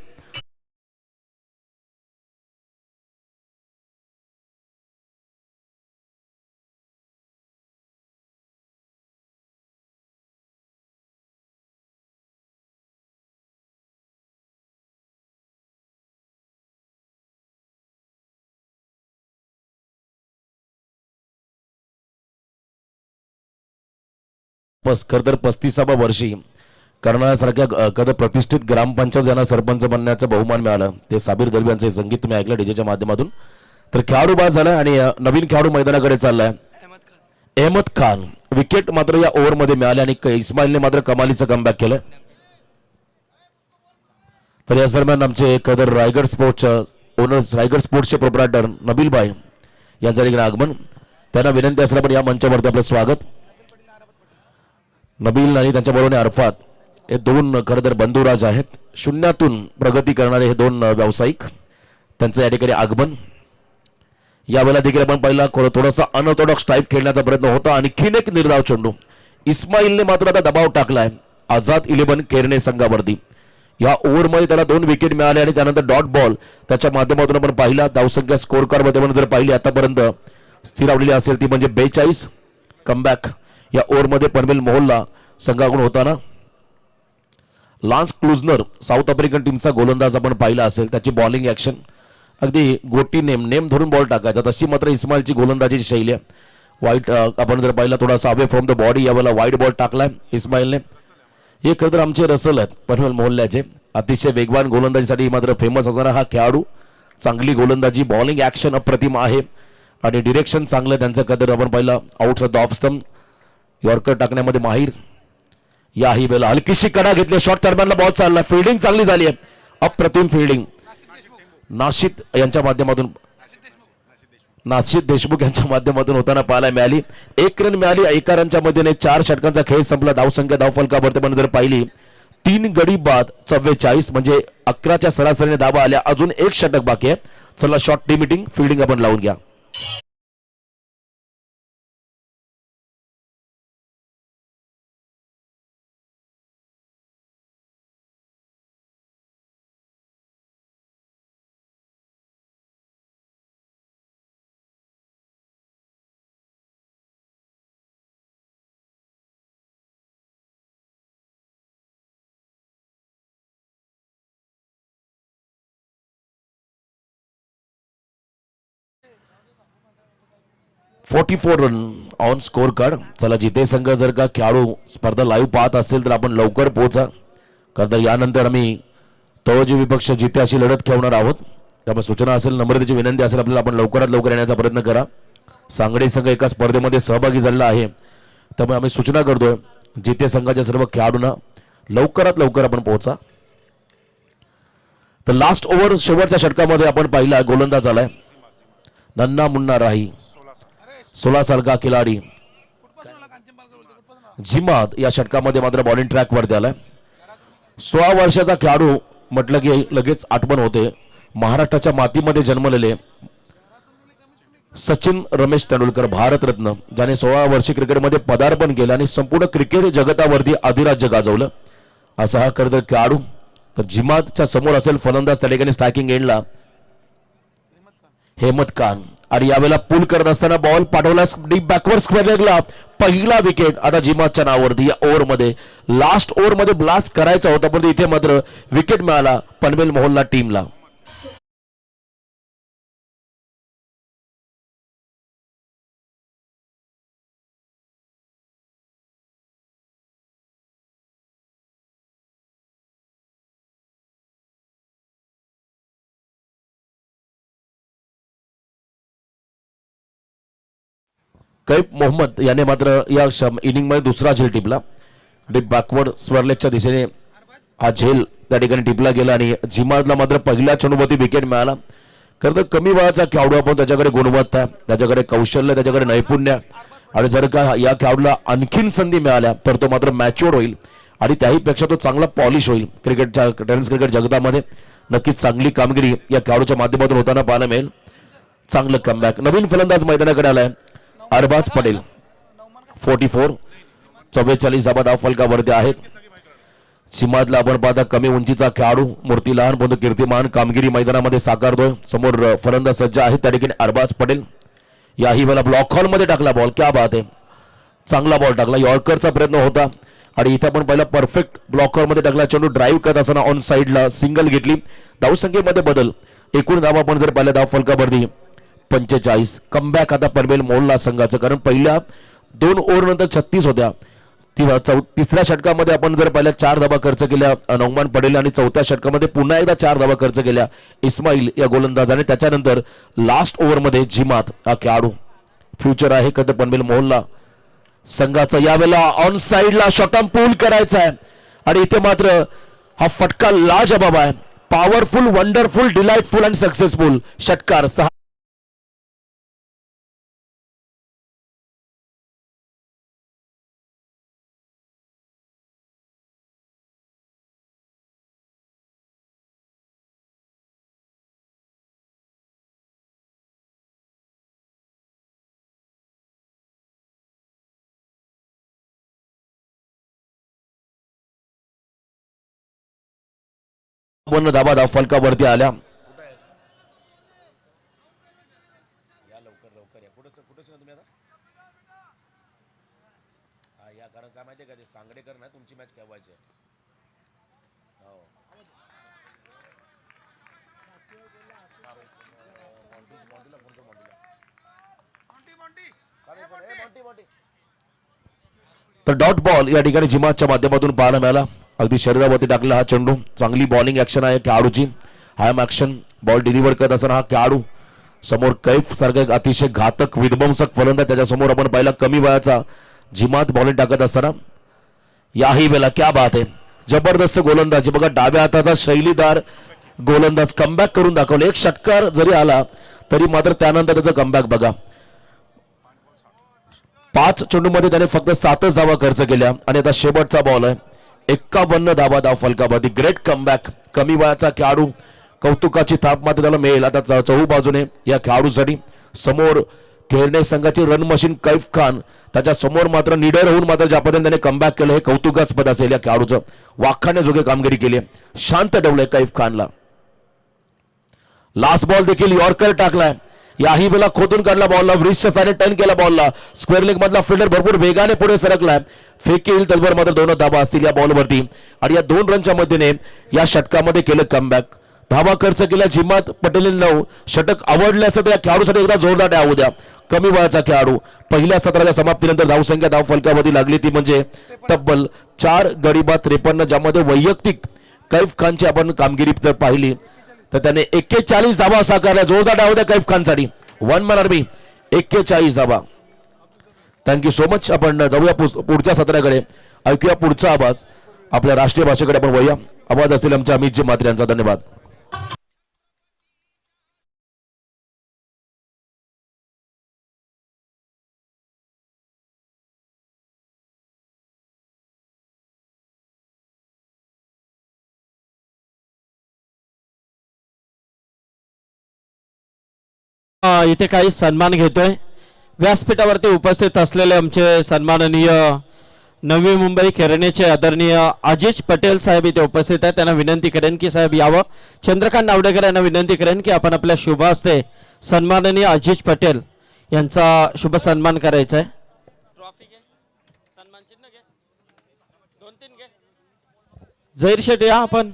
खर तर 35व्या वर्षी कर्नाळ्यासारख्या कदा प्रतिष्ठित ग्रामपंचायत यांना सरपंच बनण्याचा बहुमान मिळाला. ते साबीर दलवी यांचे संगीत तुम्ही ऐकलं डीजेच्या माध्यमातून. तर खेळाडू बाद झाला आणि नवीन खेळाडू मैदानाकडे चाललाय अहमद खान. विकेट मात्र या ओव्हरमध्ये मिळाले आणि इस्माईलने मात्र कमालीचं कमबॅक केलं. तर या दरम्यान आमचे कदर रायगड स्पोर्ट्सचे ओनर्स, रायगड स्पोर्ट्सचे प्रोप्रायटर नबील भाई यांचं देखील आगमन. त्यांना विनंती असलं पण या मंचावरती आपलं स्वागत. नबील आणि त्यांच्या बरोबर अरफात हे दोन खरं तर बंधुराज आहेत. शून्यातून प्रगती करणारे हे दोन व्यावसायिक, त्यांचं या ठिकाणी आगमन. यावेळेला देखील आपण पहिला थोडासा अनऑर्थोडॉक्स टाईप खेळण्याचा प्रयत्न होता. आणखीन एक निर्धाव चेंडू. इस्माईलने मात्र आता दबाव टाकलाय आझाद 11 केरने संघावरती. या ओव्हरमध्ये त्याला 2 विकेट मिळाले आणि त्यानंतर डॉट बॉल त्याच्या माध्यमातून आपण पाहिला. धावसंख्या स्कोर कार्ड मध्ये जर पाहिली आतापर्यंत स्थिरावलेली असेल ती म्हणजे 42. कमबॅक या ओव्हरमध्ये पनवेल मोहोल्ला संघाकडून होताना लान्स क्लुझनर साऊथ आफ्रिकन टीमचा गोलंदाज आपण पाहिला असेल. त्याची बॉलिंग ॲक्शन अगदी गोटी नेम धरून बॉल टाकायचा, तशी मात्र इस्माईलची गोलंदाजीची शैली आहे. वाईट आपण जर पाहिला थोडासा अवे फ्रॉम द बॉडी, यावेळेला वाईट बॉल टाकलाय इस्माईलने. हे खरं तर आमचे रसल आहेत पनवेल मोहल्ल्याचे. अतिशय वेगवान गोलंदाजीसाठी मात्र फेमस असणारा हा खेळाडू. चांगली गोलंदाजी, बॉलिंग ॲक्शन अप्रतिम आहे आणि डिरेक्शन चांगलं त्यांचं. कदर आपण पाहिला out of the off stump yorker टाकण्यामध्ये माहीर. याही वेळेला हलकीशी कडा घेतली, शॉर्ट दरम्यानला बॉल चालला, फिल्डिंग चांगली झाली आहे, अप्रतिम फिल्डिंग नाशिद यांच्या माध्यमातून, नाशिद देशमुख यांच्या माध्यमातून होताना पाहायला मिळाली. 1 रन मिळाली. 1 रनच्या मध्येने 4 षटकांचा खेळ संपला. धावसंख्या धावफलकावरती पण जर पाहिली 3 गडी बाद 44 म्हणजे 11च्या सरासरीने धावा आल्या. अजून 1 षटक बाकी आहे. चला शॉर्ट लिमिटिंग फिल्डिंग आपण लावून घ्या. ...44 रन ऑन स्कोर कार्ड. चला जिथे संघ जर का खेळाडू स्पर्धा लाईव्ह पाहत असेल तर आपण लवकर पोहोचा, कारण तर यानंतर आम्ही तळोजी विपक्ष जिथे अशी लढत खेळणार आहोत. त्यामुळे सूचना असेल, नम्रतेची विनंती असेल आपल्याला, आपण लवकरात लवकर येण्याचा प्रयत्न करा. सांगडी संघ एका स्पर्धेमध्ये सहभागी झालेला आहे, त्यामुळे आम्ही सूचना करतोय जिथे संघाच्या सर्व खेळाडूंना लवकरात लवकर आपण पोहोचा. तर लास्ट ओव्हर शेवटच्या षटकामध्ये आपण पाहिला गोलंदाज आलाय नन्ना मुन्ना राही. 16 साल का खिलाडी जिमाद या षटकामध्ये मात्र बॉलिंग ट्रॅक वरती आलाय. 16 वर्षाचा खेळाडू म्हटलं की लगेच आठवण होते महाराष्ट्राच्या मातीमध्ये जन्मलेले सचिन रमेश तेंडुलकर, भारतरत्न, ज्याने 16 वर्षे क्रिकेटमध्ये पदार्पण केलं आणि संपूर्ण क्रिकेट जगतावरती अधिराज्य गाजवलं असा हा खरं तर खेळाडू. तर जिमादच्या समोर असेल फलंदाज त्या ठिकाणी स्ट्रायकिंग एंडला अहमद खान. आणि यावेळेला पुल करत असताना बॉल पाठवला डीप बॅकवर्ड स्क्वेअर लेगला. पहिला विकेट आता जिमादच्या नावावरती. या ओव्हरमध्ये लास्ट ओव्हरमध्ये ब्लास्ट करायचा होता, पण इथे मात्र विकेट मिळाला पनवेल मोहोल्ला टीमला. कैफ मोहम्मद याने मात्र या इनिंगमध्ये दुसरा झेल टिपला. डीप बॅकवर्ड स्वर्लेगच्या दिशेने हा झेल त्या ठिकाणी टिपला गेला आणि जिमादला मात्र पहिल्या चेंडूवरती विकेट मिळाला. खरं तर कमी वयाचा खेळाडू, आपण त्याच्याकडे गुणवत्ता, त्याच्याकडे कौशल्य, त्याच्याकडे नैपुण्य आणि जर का या खेळाडूला आणखीन संधी मिळाल्या तर तो मात्र मॅच्युअर होईल आणि त्याही पेक्षा तो चांगला पॉलिश होईल क्रिकेटच्या टेनिस क्रिकेट जगतामध्ये. नक्कीच चांगली कामगिरी या खेळाडूच्या माध्यमातून होताना पाहायला मिळेल. चांगलं कमबॅक. नवीन फलंदाज मैदानाकडे आलाय अरबाज पटेल 44. 44 धावा फलकावरती आहेत. सीमातला आपण पाहता कमी उंचीचा खेळाडू, मूर्ती लहान परंतु कीर्तिमान कामगिरी मैदानामध्ये साकारतोय. समोर फलंदाज सज्ज आहे त्या ठिकाणी अरबाज पटेल. याही वेळेला ब्लॉक हॉल मध्ये टाकला बॉल. क्या बात आहे, चांगला बॉल टाकला. यॉर्करचा प्रयत्न होता आणि इथे आपण पहिला परफेक्ट ब्लॉकर मध्ये टाकला. चेंडू ड्राईव्ह करत असताना ऑन साइडला सिंगल घेतली. धावसंख्येमध्ये बदल. एकूण धावा आपण जर पाहिल्या धाव फलकावरती 45. कमबॅक आता पनवेल मोहल्ला संघाचं, कारण पहिल्या 2 ओव्हर नंतर 36 होत्या. तिसऱ्या षटकामध्ये आपण जर पहिल्या 4 धावा खर्च केल्या नौमान पटेल आणि चौथ्या षटकामध्ये पुन्हा एकदा 4 धावा खर्च केल्या इस्माईल या गोलंदाजाने. त्याच्यानंतर लास्ट ओव्हर मध्ये जिमात हा खेळाडू फ्युचर आहे कधी पनवेल मोहल्ला संघाचा. यावेळेला ऑन साइडला शॉटम पूल करायचा आहे आणि इथे मात्र हा फटका लाजबाब आहे. Powerful, wonderful, delightful and successful षटकार. 6 धावा फलकावरती आल्या. कारण काय माहितीये का ते सांगडेकर ना तुमची मॅच खेळवायची आहे. तर डॉट बॉल या ठिकाणी जिमातच्या माध्यमातून पाहायला मिळाला. अगदी शरीरावरती टाकला हा चेंडू. चांगली बॉलिंग ऍक्शन आहे खेळाडूची. हायम ऍक्शन बॉल डिलिव्हर करत असताना हा खेळाडू समोर कैफ सारखा एक अतिशय घातक विध्वंसक फलंदाज त्याच्यासमोर आपण पाहिला कमी वयाचा जिमात बॉलिंग टाकत असताना. याही वेळेला क्या बात आहे, जबरदस्त गोलंदाजी बघा. डाव्या हाताचा शैलीदार गोलंदाज कमबॅक करून दाखवले. एक षटकार जरी आला तरी मात्र त्यानंतर त्याचा कमबॅक बघा. 5 चेंडूमध्ये त्याने फक्त 7 धावा खर्च केल्या आणि आता शेवटचा बॉल आहे. 51 धावा फलकावरती. Great comeback. कमी वयाचा खेळाडू, कौतुकाची थाप मात्र त्याला मिळेल आता चहू बाजूने या खेळाडूसाठी. समोर खेळणे संघाची रन मशीन कैफ खान, त्याच्या समोर मात्र निडर होऊन मात्र ज्या पद्धतीने त्याने कमबॅक केलं हे कौतुकास्पद असेल. या खेळाडूचं वाखाण्याजोगे कामगिरी केली. शांत ठेवलंय कैफ खानला. लास्ट बॉल देखील यॉर्कर टाकलाय. याही वेळेला खोदून काढला बॉलला. व्रिस्टच्या साने टर्न केला बॉलला. स्क्वेअर लेग मधला फिल्डर भरपूर वेगाने पुढे सरकलाय. फेक येईल तसभर मात्र 2 धावा असतील या बॉलवरती आणि या 2 रनच्या मध्येने या षटकामध्ये केलं कमबॅक. धावा खर्च केल्या जिमात पटेल 9. षटक आवडले असं तर या खेळाडूसाठी एकदा जोरदार टाळ्या द्या. कमी वयाचा खेळाडू. पहिल्या सत्राच्या समाप्तीनंतर धावसंख्या धाव फलकावरती लागली ती म्हणजे तब्बल 4 गडी बाद 53, ज्यामध्ये वैयक्तिक कैफ खानची आपण कामगिरी जर पाहिली तर त्याने 41 धावा साकारल्या. जोरदार डाव द्या कैफ खानसाठी. 1 मन आर्मी 41 धावा. Thank you so much. आपण जाऊया पुढच्या सत्राकडे. ऐकूया पुढचा आवाज. आपल्या राष्ट्रीय भाषेकडे आपण वळूया. आवाज असतील आमच्या अमितजी म्हात्रे यांचा. धन्यवाद. इथे काही सन्मान घेतोय. व्यासपीठावरती उपस्थित असलेले आमचे सन्माननीय नवी मुंबई खेरणेचे आदरणीय आजिज पटेल साहेब इथे उपस्थित आहेत. त्यांना विनंती करेन की साहेब यावं. चंद्रकांत नावडेकर यांना विनंती करेन की आपण आपल्या शुभ हस्ते सन्माननीय आजिज पटेल यांचा शुभ सन्मान करायचा आहे. झैर शेट या आपण.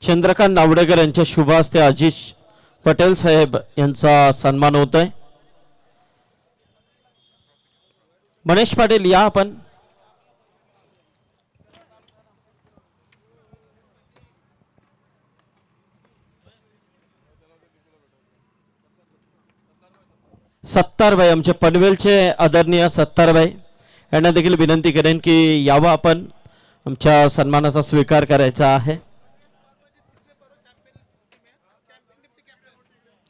चंद्रकांत नावडेकर यांच्या शुभ हस्ते आजिज पटेल साहेब यांचा सन्मान होतोय. मनीष पाटील या आपण. सत्तारबाई आमचे पनवेलचे आदरणीय सत्तारबाई यांना देखील विनंती करेन की यावं आपण. आमच्या सन्मानाचा स्वीकार करायचा आहे.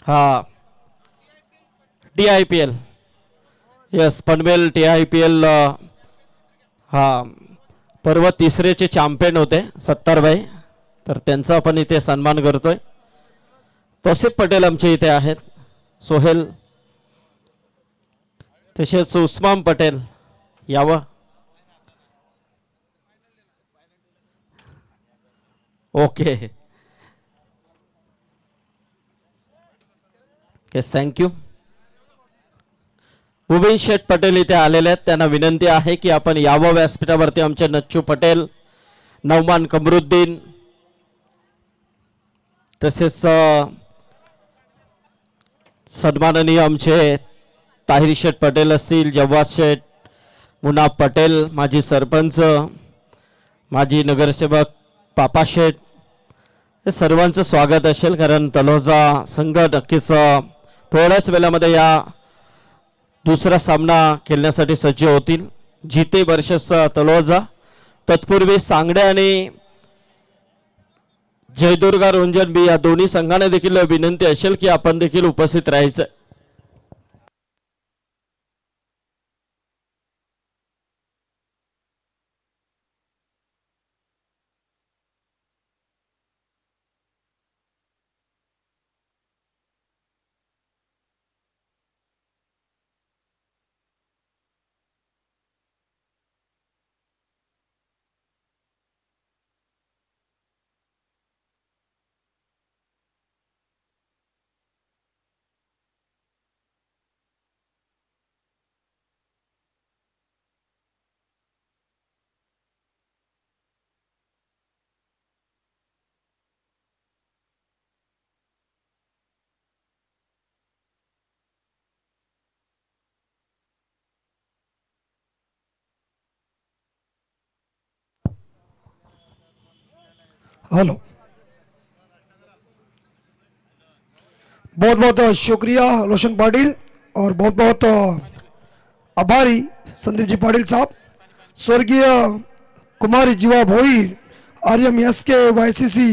हा TIPL, यस पनवेल TIPL हा पर्व तिसरेचे चॅम्पियन होते 70 तर त्यांचा आपण इथे सन्मान करतोय. तोसिफ पटेल आमचे इथे आहेत, सोहेल तसेच उस्मान पटेल यावं. Okay yes thank you. उबेन शेठ पटेल इथे आलेले आहेत, त्यांना विनंती आहे की आपण यावं व्यासपीठावरती. आमचे नच्चू पटेल, नौमान कमरुद्दीन तसेच सन्माननीय आमचे ताहिर शेठ पटेल असतील, जव्वाद शेठ, मुनाफ पटेल, माजी सरपंच, माजी नगरसेवक पापा शेठ, हे सर्वांचं स्वागत असेल. कारण तलोजा संघ नक्कीच थोड्याच वेळामध्ये या दुसरा सामना खेळण्यासाठी सज्ज होतील. जिते वर्षस तलोजा. तत्पूर्वी सांगडे आणि जयदुर्गा रोंजन बी या दोन्ही संघांना देखील विनंती असेल की आपण देखील उपस्थित राहायचं. हेलो, बहुत बहुत शुक्रिया रोशन पाटिल और बहुत बहुत आभारी संदीप जी पाटिल साहब. स्वर्गीय कुमारी जीवा भोईर, RMSK YCC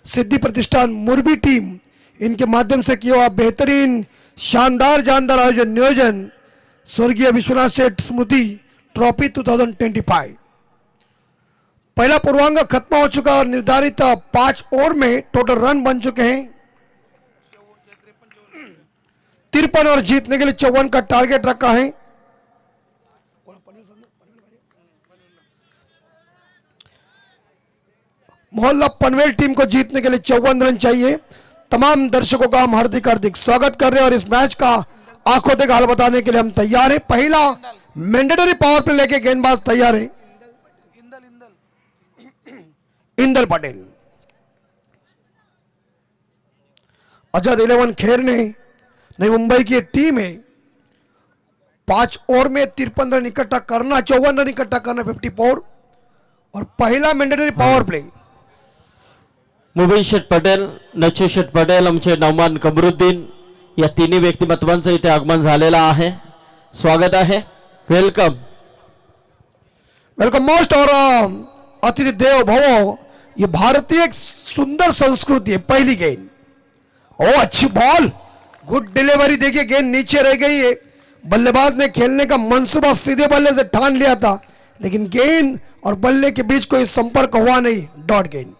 सिद्धि प्रतिष्ठान मुरबी टीम, इनके माध्यम से किया हुआ बेहतरीन शानदार जानदार आयोजन नियोजन स्वर्गीय विश्वनाथ सेठ स्मृति ट्रॉफी 2025. पहला पूर्वांग खत्म हो चुका और निर्धारित 5 ओवर में टोटल रन बन चुके हैं 53 और जीतने के लिए 54 का टारगेट रखा है. मोहल्ला पनवेल टीम को जीतने के लिए 54 रन चाहिए. तमाम दर्शकों का हम हार्दिक हार्दिक स्वागत कर रहे हैं और इस मैच का आंखों देखा हाल बताने के लिए हम तैयार हैं. पहला मैंडेटरी पावर प्ले लेके गेंदबाज तैयार है. इंदल पटेल. आजाद 11 खेलने नई मुंबई की टीम है. 5 ओवर में 53 रन इकट्ठा करना, 54 रन इकट्ठा करना 54 और पहला मैंडेटरी पावर प्ले. मुबीन शेठ पटेल, नच्चू शेठ पटेल, आमचे नौमान कमरुद्दीन या तिन्ही व्यक्तिमत्वांचं इथे आगमन झालेलं आहे. स्वागत आहे, वेलकम. Welcome most. और अतिथि देव भवो, ये भारतीय एक सुंदर संस्कृति है. पहली गेंद, ओ अच्छी बॉल, गुड डिलीवरी. देखिए गेंद नीचे रह गई है. बल्लेबाज ने खेलने का मंसूबा सीधे बल्ले से ठान लिया था, लेकिन गेंद और बल्ले के बीच कोई संपर्क हुआ नहीं. डॉट गेंद,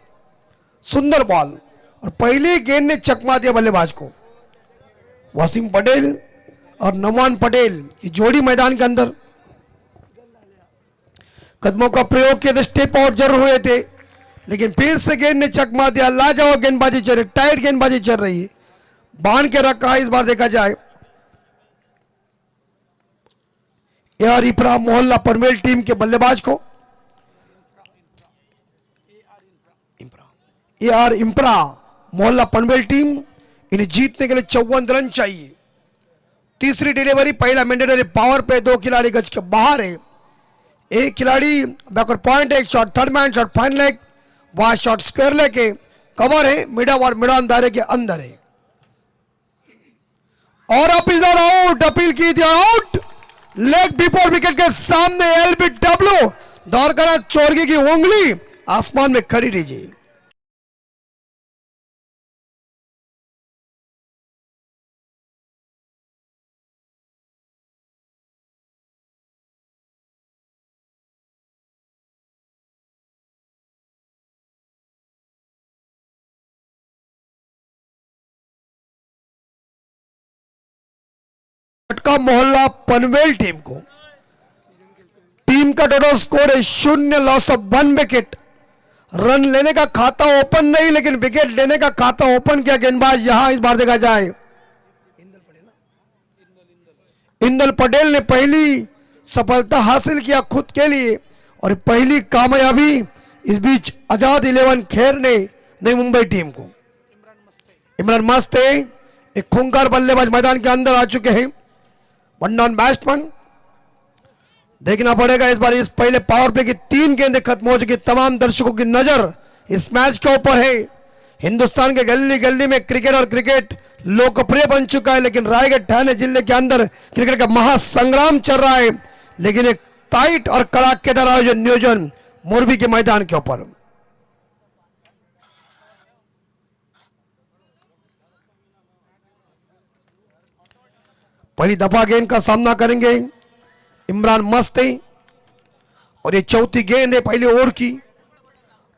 सुंदर बॉल और पहली गेंद ने चकमा दिया बल्लेबाज को. वसीम पटेल और नौमान पटेल ये जोड़ी मैदान के अंदर कदमों का प्रयोग किए थे, स्टेप आउट जरूर हुए थे, लेकिन फिर से गेंद ने चकमा दिया. लाजवाब गेंदबाजी चल रही, टाइट गेंदबाजी चल रही है. बांध के रखा है इस बार देखा जाए. AR इफ्रा मोहल्ला पनवेल टीम के बल्लेबाज को, AR इम्प्रा मोहल्ला पनवेल टीम, इन्हें जीतने के लिए 54 रन चाहिए. तीसरी डिलीवरी, पहला मैंडेटरी पावर पे 2 खिलाड़ी गज के बाहर है. एक खिलाड़ी बैकवर्ड पॉइंट, एक shot third man, shot fine leg, वहां शॉट स्क्वायर लेके कवर है. मिडा और मिडान दायरे के अंदर है और अप इज आउट. अपील की थी आउट. लेग बिफोर विकेट के सामने LBW दौड़ कर चोरगी की उंगली आसमान में खड़ी लीजिए. झटका मोहल्ला पनवेल टीम को। टीम का टोटल स्कोर है 0, लॉस ऑफ 1 विकेट। रन लेने का खाता ओपन नहीं, लेकिन विकेट लेने का खाता ओपन किया गेंदबाज। यहां इस बार देखा जाए इंदल पटेल ने पहली सफलता हासिल किया खुद के लिए और पहली कामयाबी इस बीच आजाद 11 खेर ने नई मुंबई टीम को। इमरान मस्ते एक खूंखार बल्लेबाज मैदान के अंदर आ चुके हैं। One down batsman. देखना पड़ेगा इस बार इस पहले पावर प्ले की 3 गेंदें खत्म हो चुकी। तमाम दर्शकों की नजर इस मैच के ऊपर है। हिंदुस्तान के गली गली में क्रिकेट और क्रिकेट लोकप्रिय बन चुका है, लेकिन रायगढ़ ठाणे जिले के अंदर क्रिकेट का महासंग्राम चल रहा है। लेकिन एक टाइट और कड़ाकेदार आयोजन नियोजन मोरबी के मैदान के ऊपर। पहली दफा गेंद का सामना करेंगे इमरान मस्ती और ये चौथी गेंद है पहले ओवर की।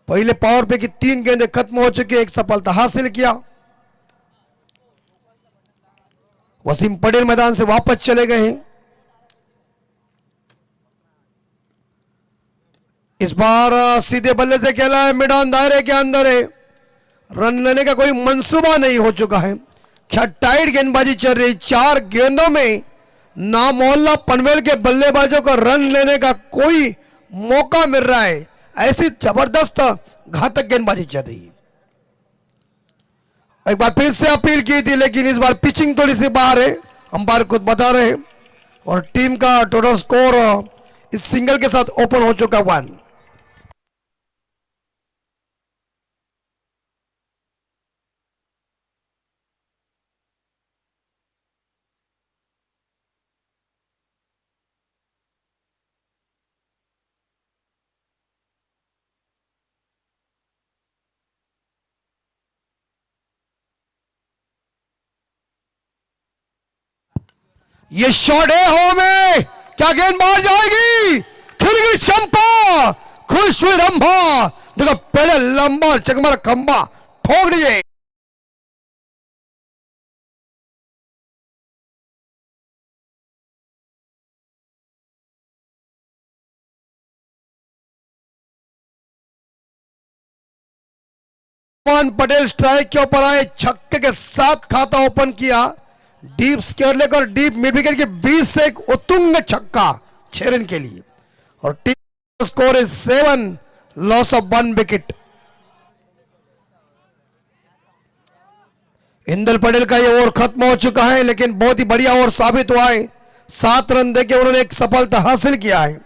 पहले पावर प्ले की 3 गेंदें खत्म हो चुकी, एक सफलता हासिल किया। वसीम पटेल मैदान से वापस चले गए हैं। इस बार सीधे बल्ले से खेला है, मैदान दायरे के अंदर है। रन लेने का कोई मंसूबा नहीं हो चुका है। क्या टाइट गेंदबाजी चल रही। 4 गेंदों में ना मोहल्ला पनवेल के बल्लेबाजों को रन लेने का कोई मौका मिल रहा है। ऐसी जबरदस्त घातक गेंदबाजी चल रही है। एक बार फिर से अपील की थी, लेकिन इस बार पिचिंग थोड़ी सी बाहर है, अंपायर खुद बता रहे हैं। और टीम का टोटल स्कोर इस सिंगल के साथ ओपन हो चुका 1। ये शॉट है हो में, क्या गेंद बाहर जाएगी। खिलगी चंपा, खुश हुई रंभा। देखो पहले लंबा चकमर खंबा ठोक दीजिए। पटेल स्ट्राइक के ऊपर आए, छक्के के साथ खाता ओपन किया। डीप स्क्वायर लेकर डीप मिड विकेट के बीच से एक उत्तुंग छक्का 6 रन के लिए। और टीम स्कोर है 7, loss of 1 wicket. Indal Patel का ये ओवर खत्म हो चुका है, लेकिन बहुत ही बढ़िया ओवर साबित हुआ है। 7 रन देके उन्होंने एक सफलता हासिल किया है।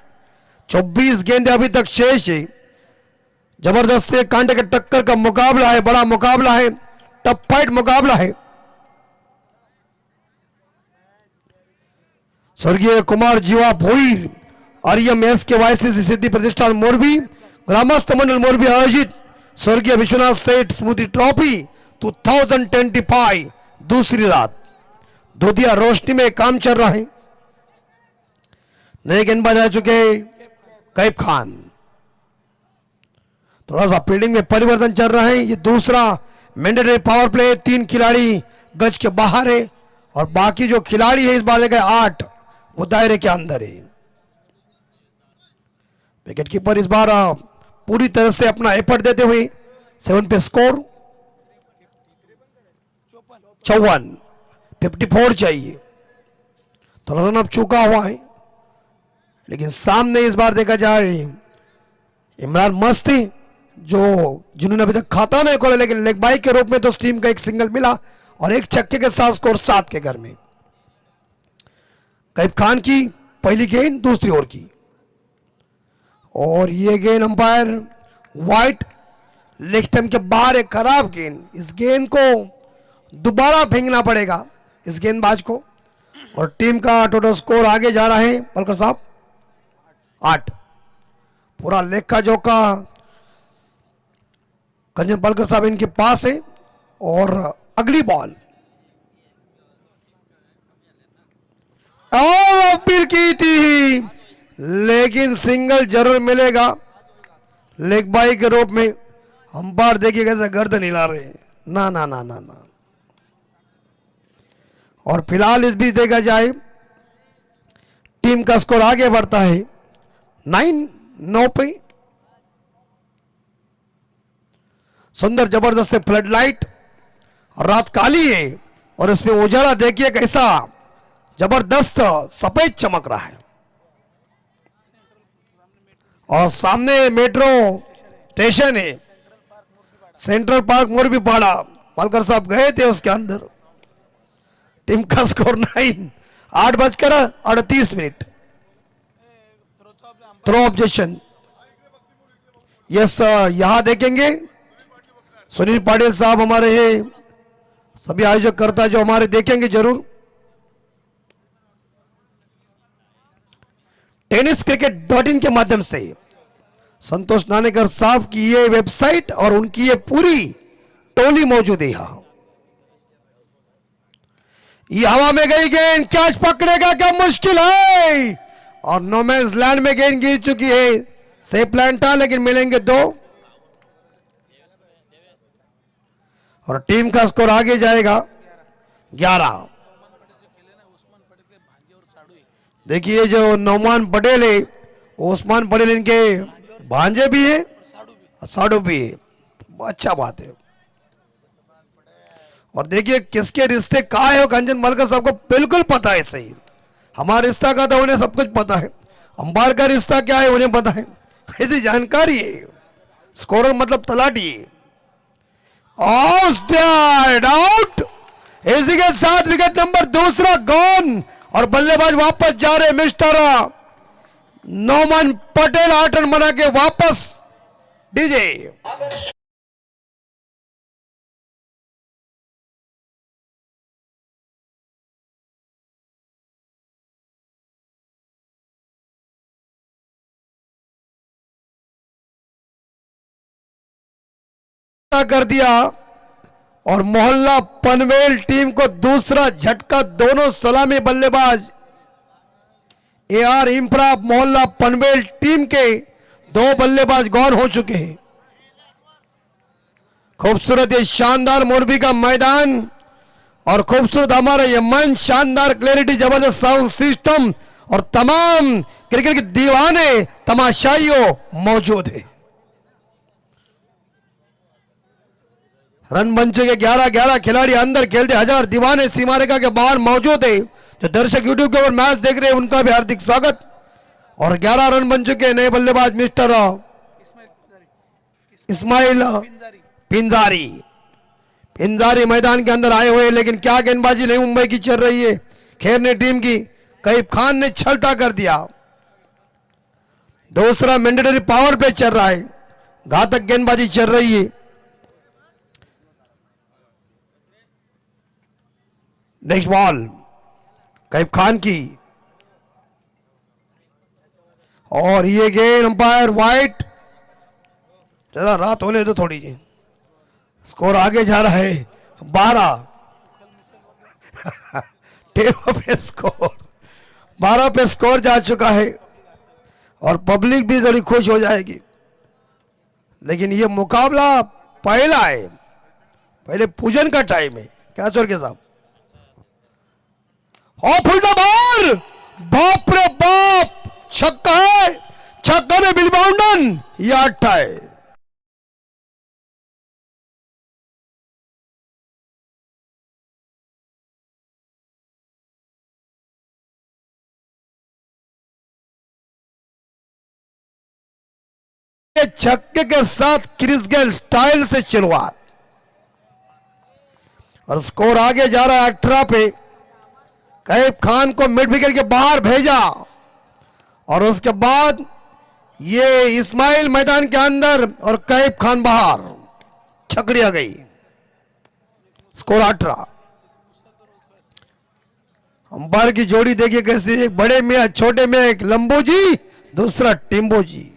24 गेंदें अभी तक शेष है। जबरदस्त कांटे के टक्कर का मुकाबला है, बड़ा मुकाबला है, टफ फाइट मुकाबला है। स्वर्गीय कुमार जीवा भोईर आर्यम के वाईसीसी सिद्धि प्रतिष्ठान मोरबी ग्रामस्थ मंडल मोरबी आयोजित स्वर्गीय विश्वनाथ सेठ स्मृति ट्रॉफी 2025 दूसरी रात दूधिया रोशनी में काम चल रहा है। नए गेंदबाज आ चुके कैफ खान। थोड़ा सा फील्डिंग में परिवर्तन चल रहा है। ये दूसरा मैंडेटरी पावर प्ले। 3 खिलाड़ी गज के बाहर है और बाकी जो खिलाड़ी है इस बार गए 8, वो दायरे के अंदर है। विकेट कीपर इस बार पूरी तरह से अपना एफर्ट देते हुए 7 पे स्कोर 54, 54 चाहिए। थोड़ा रन अप चूका हुआ है, लेकिन सामने इस बार देखा जाए इमरान मस्ती जो जिन्होंने अभी तक खाता नहीं खोला, लेकिन लेग बाई के रूप में तो टीम का एक सिंगल मिला और एक छक्के के साथ स्कोर 7 के घर में। कैफ खान की पहली गेंद दूसरी ओवर की और ये गेंद अंपायर वाइट लेग स्टंप के बाहर एक खराब गेंद। इस गेंद को दोबारा फेंकना पड़ेगा इस गेंदबाज को। और टीम का टोटल स्कोर आगे जा रहा है पलकर साहब 8। पूरा लेखा जोखा कंजन पलकर साहब इनके पास है। और अगली बॉल और अपील की थी, लेकिन सिंगल जरूर मिलेगा लेग बाई के रूप में। अंपायर देखिए कैसे गर्दन हिला रहे हैं। ना ना ना ना ना। और फिलहाल इस बीच देखा जाए टीम का स्कोर आगे बढ़ता है 9 पे। सुंदर जबरदस्त फ्लड लाइट, रात काली है और इसमें उजाला देखिए कैसा जबरदस्त सफेद चमक रहा है। और सामने मेट्रो स्टेशन है, सेंट्रल पार्क मोरबी पाड़ा। पालकर साहब गए थे उसके अंदर। टीम का स्कोर 9, 8:38। थ्रो ऑब्जेक्शन, यस यहां देखेंगे सुनील पाटिल साहब हमारे हैं, सभी आयोजक करता जो हमारे देखेंगे जरूर। tenniscricket.in के माध्यम से संतोष नानेकर साहब की ये वेबसाइट और उनकी ये पूरी टोली मौजूद है यहां। ये हवा में गई गेंद, कैच पकड़ेगा क्या मुश्किल है, और नो मैंस लैंड में गेंद गिर चुकी है। सेफ प्लान था लेकिन मिलेंगे 2 और टीम का स्कोर आगे जाएगा 11। देखिए जो नौमान पटेल है, उस्मान पटेल इनके भांजे भी है, साडू भी है, अच्छा बात है। और देखिए किसके रिश्ते कहाँ है, कंचन मलकर साहब को बिल्कुल पता है। सही, हमारा रिश्ता का तो उन्हें सब कुछ पता है, अंपायर का रिश्ता क्या है उन्हें पता है, ऐसी जानकारी है। स्कोरर मतलब तलाटी। आउट, इसी के साथ विकेट नंबर 2 गॉन और बल्लेबाज वापस जा रहे मिस्टर नौमान पटेल 8 रन बना के वापस डीजे। कर दिया और मोहल्ला पनवेल टीम को दूसरा झटका। दोनों सलामी बल्लेबाज AR इंफ्रा मोहल्ला पनवेल टीम के 2 बल्लेबाज गौर हो चुके हैं। खूबसूरत ये शानदार मोरबी का मैदान और खूबसूरत हमारा ये मंच, शानदार क्लैरिटी, जबरदस्त साउंड सिस्टम और तमाम क्रिकेट के दीवाने तमाशाइयों मौजूद है। रन बन चुके 11 खिलाड़ी अंदर खेलते, 1000 दीवाने सीमा रेखा के बाहर मौजूद है। जो दर्शक यूट्यूब के ऊपर मैच देख रहे हैं उनका भी हार्दिक स्वागत। और 11 रन बन चुके नए बल्लेबाज मिस्टर इस्माइल पिंजारी मैदान के अंदर आए हुए, लेकिन क्या गेंदबाजी नहीं मुंबई की चल रही है, खेरने टीम की। कईब खान ने छलटा कर दिया। दूसरा मैंडेटरी पावर प्ले चल रहा है, घातक गेंदबाजी चल रही है। नेक्स्ट बॉल कैफ खान की, और ये गेंद अंपायर वाइट। चला रात होने दो थोड़ी जी, स्कोर आगे जा रहा है 12 पे स्कोर 12 पे स्कोर जा चुका है और पब्लिक भी थोड़ी खुश हो जाएगी। लेकिन ये मुकाबला पहला है, पहले पूजन का टाइम है। क्या चोर के साहब, और फुलटा बार, बाप रे बाप, छक्का है, छक्का ने बिल बाउंडन, ये 8 है। छक्के के साथ क्रिस गेल स्टाइल से शुरुआत और स्कोर आगे जा रहा है 18 पे। कैफ खान को मिड विकेट के बाहर भेजा और उसके बाद ये इस्माइल मैदान के अंदर और कैफ खान बाहर, छकड़िया गई। स्कोर 18। अंपायर की जोड़ी देखिए कैसी, एक बड़े में एक छोटे में, एक लंबू जी दूसरा टिम्बो जी।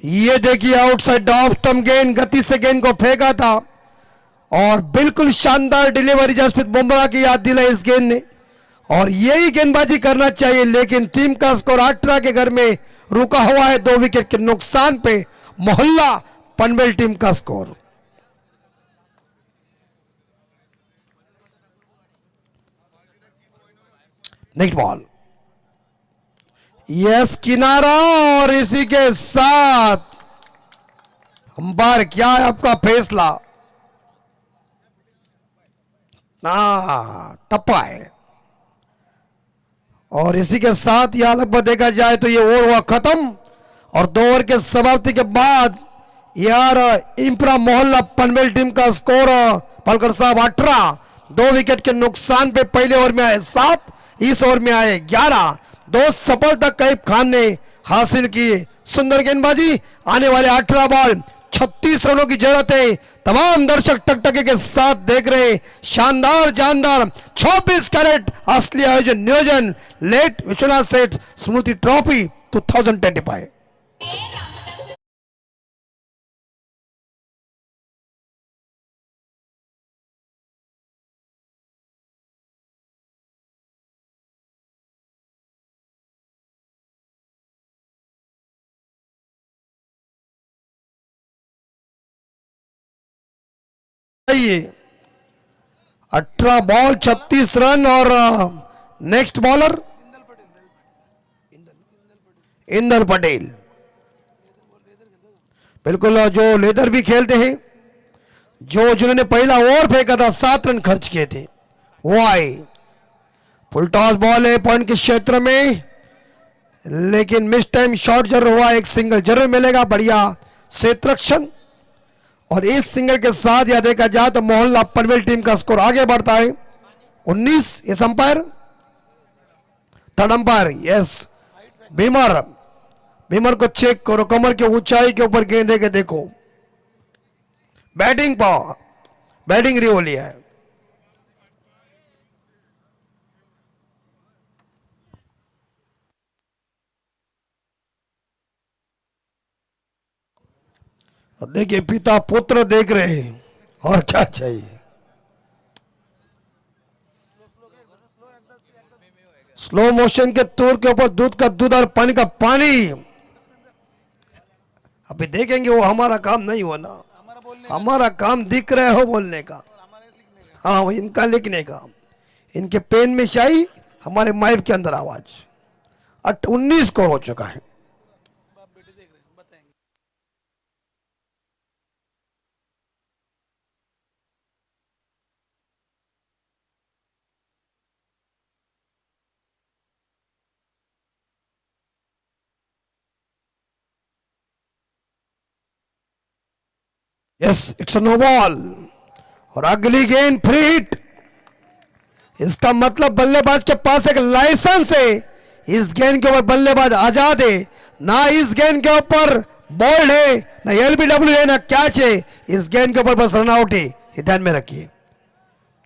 ये देखिए आउटसाइड ऑफ स्टंप गेंद, गति से गेंद को फेंका था और बिल्कुल शानदार डिलीवरी जसप्रीत बुमराह की याद दिलाई इस गेंद ने, और यही गेंदबाजी करना चाहिए। लेकिन टीम का स्कोर 18 के घर में रुका हुआ है 2 विकेट के नुकसान पे। मोहल्ला पनवेल टीम का स्कोर नेक्स्ट बॉल, यस किनारा, और इसी के साथ अंपायर क्या है आपका फैसला? ना टप्पा है, और इसी के साथ यह लगभग देखा जाए तो ये ओवर हुआ खत्म। और 2 ओवर के समाप्ति के बाद यार इंफ्रा मोहल्ला पनवेल टीम का स्कोर पलकर साहब 18, 2 विकेट के नुकसान पे पहले ओवर में आए 7, इस ओवर में आए 11, 2 सफलता कैफ खान ने हासिल की। सुंदर गेंदबाजी, आने वाले 18 बॉल 36 रनों की जरूरत है। तमाम दर्शक टकटके के साथ देख रहे शानदार जानदार 24 कैरेट असली आयोजन नियोजन लेट विश्वनाथ सेठ स्मृति ट्रॉफी 2025। ये 18 बॉल 36 रन, और नेक्स्ट बॉलर इंदल पटेल, बिल्कुल जो लेदर भी खेलते हैं, जो जिन्होंने पहला ओवर फेंका था 7 रन खर्च किए थे वो आए। फुल टॉस बॉल है पॉइंट के क्षेत्र में, लेकिन मिस टाइम शॉट जरूर हुआ, एक सिंगल जरूर मिलेगा। बढ़िया क्षेत्ररक्षण, और इस सिंगल के साथ यह देखा जाए तो मोहल्ला पनवेल टीम का स्कोर आगे बढ़ता है 19। Yes umpire, third umpire yes beamer, beamer को चेक करो, कमर के ऊंचाई के ऊपर गेंदे के देखो, बैटिंग पावर, बैटिंग रिवोली है। देखिए पिता पुत्र देख रहे हैं, और क्या चाहिए। स्लो मोशन के तूर के ऊपर दूध का दूध और पानी का पानी। अभी देखेंगे, वो हमारा काम नहीं हुआ ना, हमारा काम दिख रहा हो बोलने का, हाँ वो इनका लिखने का, इनके पेन में शाही, हमारे माइक के अंदर आवाज। 19 स्कोर हो चुका है। यस इट्स नो बॉल, और अगली गेंद फ्री हिट। इसका मतलब बल्लेबाज के पास एक लाइसेंस है, इस गेंद के ऊपर बल्लेबाज आजाद है, ना इस गेंद के ऊपर बॉल्ड है, ना एलबीडब्ल्यू है, ना कैच है, इस गेंद के ऊपर बस रन आउट है, ये ध्यान में रखिए।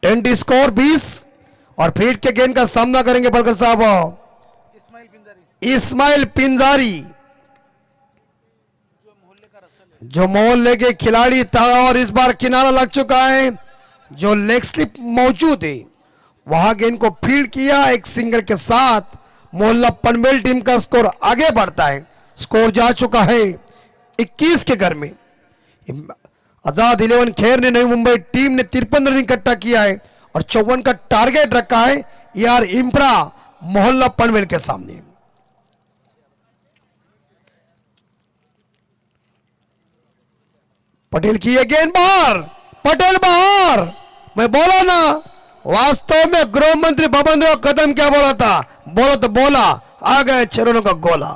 20 स्कोर 20, और फ्री हिट के गेंद का सामना करेंगे बलकर साहब इस्माइल पिंजारी, जो मोहल्ले के खिलाड़ी था, और इस बार किनारा लग चुका है, जो लेग स्लिप मौजूद है वहां गेंद को फील्ड किया एक सिंगल के साथ। मोहल्ला पनवेल टीम का स्कोर आगे बढ़ता है, स्कोर जा चुका है 21 के घर में। आजाद 11 खेर ने नई मुंबई टीम ने 53 रन इकट्ठा किया है, और 54 का टारगेट रखा है यार इंफ्रा मोहल्ला पनवेल के सामने। पटेल की ये गेंद बाहर, पटेल बाहर। मैं बोला ना, वास्तव में गृह मंत्री बबनराव कदम क्या बोला था, बोला तो बोला, आ गए 6 रनों का गोला।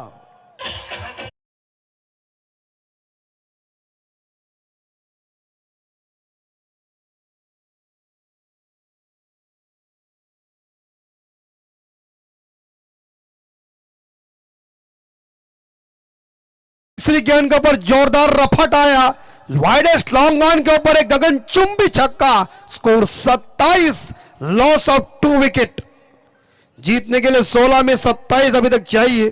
तीसरी गेंद के ऊपर जोरदार रफट आया, वाइडेस्ट लॉन्ग ऑन के ऊपर एक गगनचुंबी छक्का, स्कोर 27, लॉस ऑफ 2 विकेट। जीतने के लिए 16 में 27 अभी तक चाहिए।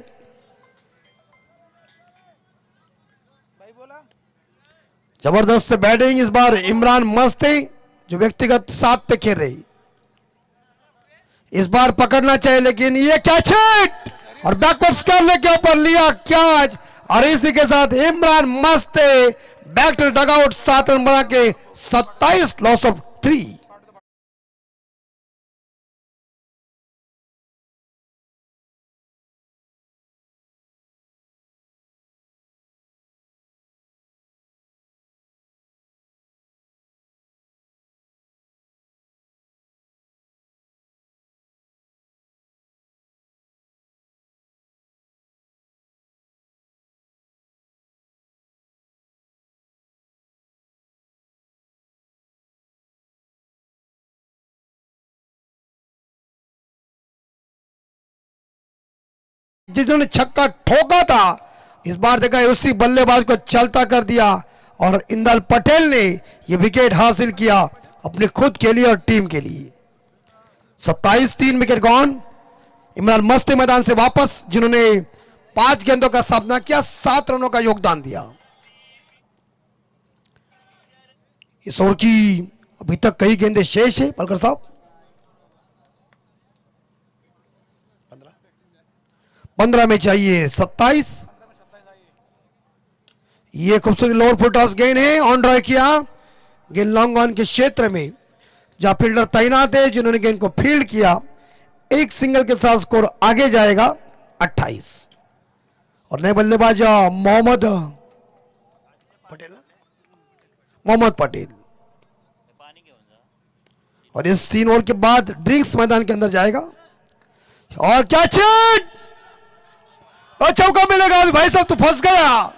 जबरदस्त बैटिंग इस बार इमरान मस्त है, जो व्यक्तिगत 7 पे खेल रही, इस बार पकड़ना चाहिए, लेकिन ये कैच हिट, और बैकवर्ड करने के ऊपर लिया कैच, और इसी के साथ इमरान मस्त बैक टू डगआउट 7 रन बना के 27, लॉस ऑफ 3। जिन्होंने छक्का ठोका था, इस बार देखा उसी बल्लेबाज को चलता कर दिया और इंदल पटेल ने यह विकेट हासिल किया अपने खुद के लिए और टीम के लिए। 27-3 विकेट गॉन। इमरान मस्ती मैदान से वापस, जिन्होंने 5 गेंदों का सामना किया, 7 रनों का योगदान दिया। इस ओवर की अभी तक कई गेंदें शेष है पलकर साहब। 15 में चाहिए 27। ये खूबसूरत लोअर फुल टॉस गेंद है, ऑन ड्राइव किया। गेंद लॉन्ग ऑन के क्षेत्र में जहां फील्डर तैनात है, जिन्होंने गेंद को फील्ड किया, एक सिंगल के साथ स्कोर आगे जाएगा 28। और नए बल्लेबाज मोहम्मद पटेल। और इस 3 ओवर के बाद ड्रिंक्स मैदान के अंदर जाएगा। और क्या चेट, और चौका मिलेगा। अभी भाई साहब तो फंस गया।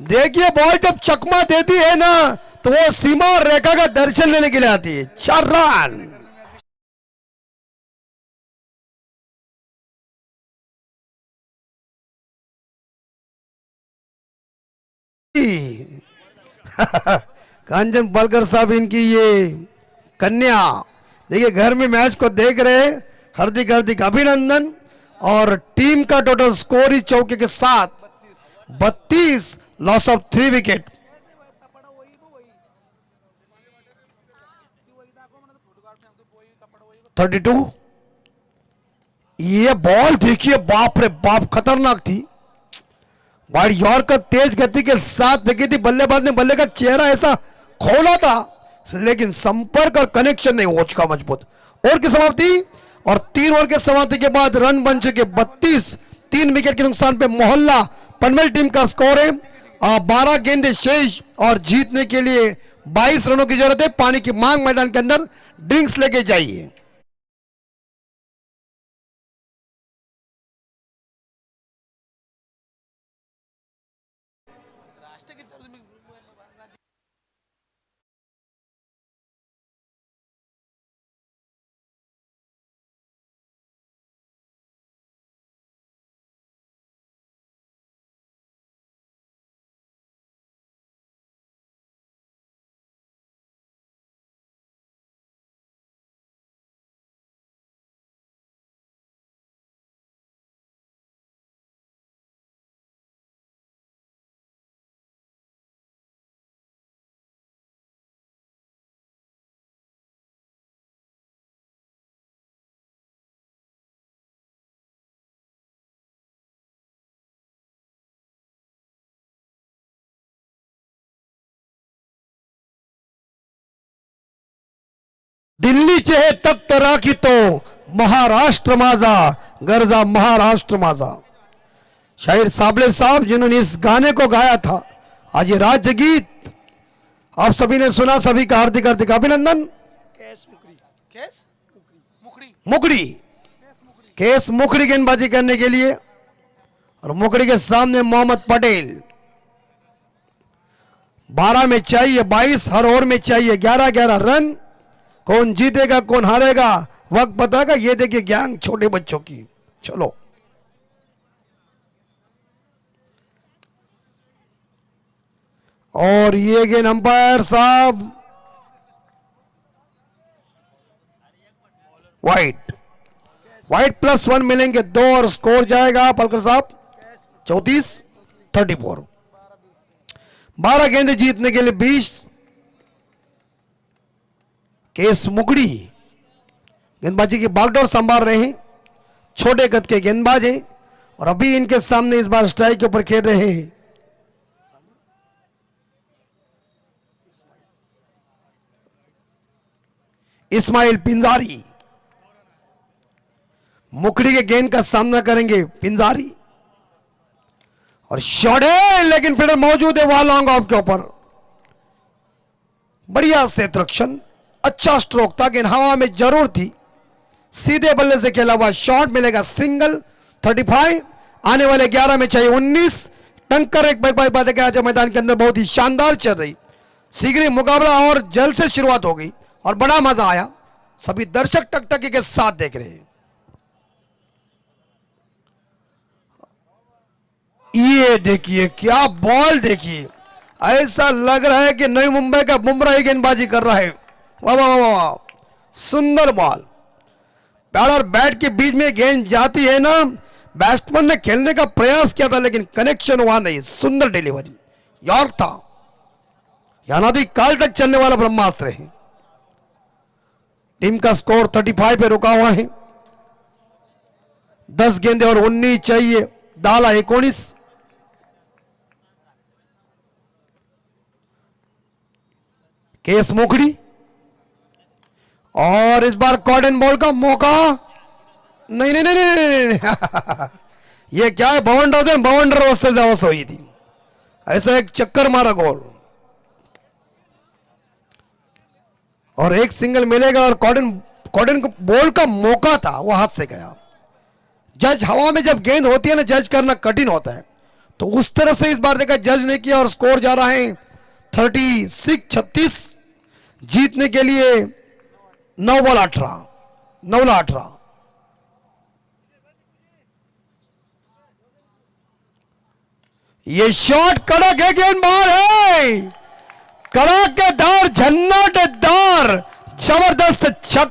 देखिए बॉल जब चकमा देती है ना, तो वो सीमा और रेखा का दर्शन लेने के लिए आती है। 4 रन। कांचन बलकर साहब, इनकी ये कन्या, देखिए घर में मैच को देख रहे, हार्दिक हार्दिक अभिनंदन। और टीम का टोटल स्कोर ही चौके के साथ 32, लॉस ऑफ 3 विकेट। ये बॉल देखिए, बाप रे बाप, खतरनाक थी। वाइड यॉर्कर तेज गति के साथ फेंकी थी। बल्लेबाज ने बल्ले का चेहरा ऐसा खोला था, लेकिन संपर्क और कनेक्शन नहीं हो चुका मजबूत। ओवर की समाप्ति, और 3 ओवर के समाप्ति के बाद रन बन चुके 32। 3 विकेट के नुकसान पे मोहल्ला पनवेल टीम का स्कोर है 12 गेंदे शेष, और जीतने के लिए 22 रनों की जरूरत है। पानी की मांग मैदान के अंदर, ड्रिंक्स लेके जाइए। दिल्लीचे हे तख्त राखितो महाराष्ट्र माझा, गरजा महाराष्ट्र माझा। शायर साबले साहब, जिन्होंने इस गाने को गाया था, आज ये राज्य गीत आप सभी ने सुना। सभी का हार्दिक हार्दिक अभिनंदन। केस मुखड़ी गेंदबाजी करने के लिए, और मुखड़ी के सामने मोहम्मद पटेल। 12 में चाहिए 22, हर ओवर में चाहिए 11-11 रन। कौन जीतेगा कौन हारेगा वक्त बताएगा। ये देखिए गैंग छोटे बच्चों की। चलो, और ये गेंद अंपायर साहब वाइट +1 मिलेंगे 2, और स्कोर जाएगा पलकर साहब 34-34। 12 गेंदे जीतने के लिए 20। केस मुकड़ी गेंदबाजी की बागडोर संभाल रहे हैं। छोटे कद के गेंदबाज हैं, और अभी इनके सामने इस बार स्ट्राइक के ऊपर खेल रहे हैं इस्माइल पिंजारी। मुकड़ी के गेंद का सामना करेंगे पिंजारी, और शॉट है, लेकिन फील्डर मौजूद है वहां लॉन्ग ऑफ के ऊपर। बढ़िया क्षेत्ररक्षण, अच्छा स्ट्रोक था, गेंद हवा में जरूर थी। सीधे बल्ले से खेला हुआ शॉट मिलेगा, सिंगल। 35। आने वाले 11 में चाहिए 19। टंकर एक बात आज मैदान के अंदर बहुत ही शानदार चल रही। शीघ्र मुकाबला और जल्द से शुरुआत हो गई, और बड़ा मजा आया। सभी दर्शक टकटकी के साथ देख रहे हैं। ये देखिए क्या बॉल, देखिए ऐसा लग रहा है कि नई मुंबई का बुमराह ही गेंदबाजी कर रहा है। वाह वाह वाह वाह, सुंदर बॉल। पैड और बैट के बीच में गेंद जाती है ना, बैट्समैन ने खेलने का प्रयास किया था लेकिन कनेक्शन हुआ नहीं। सुंदर डिलीवरी, यॉर्क था, यानादि काल तक चलने वाला ब्रह्मास्त्र है। टीम का स्कोर 35 पे रुका हुआ है। 10 गेंदे और 19 चाहिए, डाला 19। केस मोखड़ी, और इस बार कॉटन बॉल का मौका। नहीं नहीं नहीं नहीं, नहीं, नहीं। ये क्या है, बाउंडर अवस्था हुई थी, ऐसा एक चक्कर मारा गोल और एक सिंगल मिलेगा। और कॉटन को बॉल का मौका था, वो हाथ से गया। जज हवा में जब गेंद होती है ना, जज करना कठिन होता है, तो उस तरह से इस बार देखा जज ने किया और स्कोर जा रहा है 36-36। जीतने के लिए 9 बॉल 18। ये शॉट कड़क है, गेंदबाज है, कड़ाकेदार, झन्नाटेदार, जबरदस्त छक्का।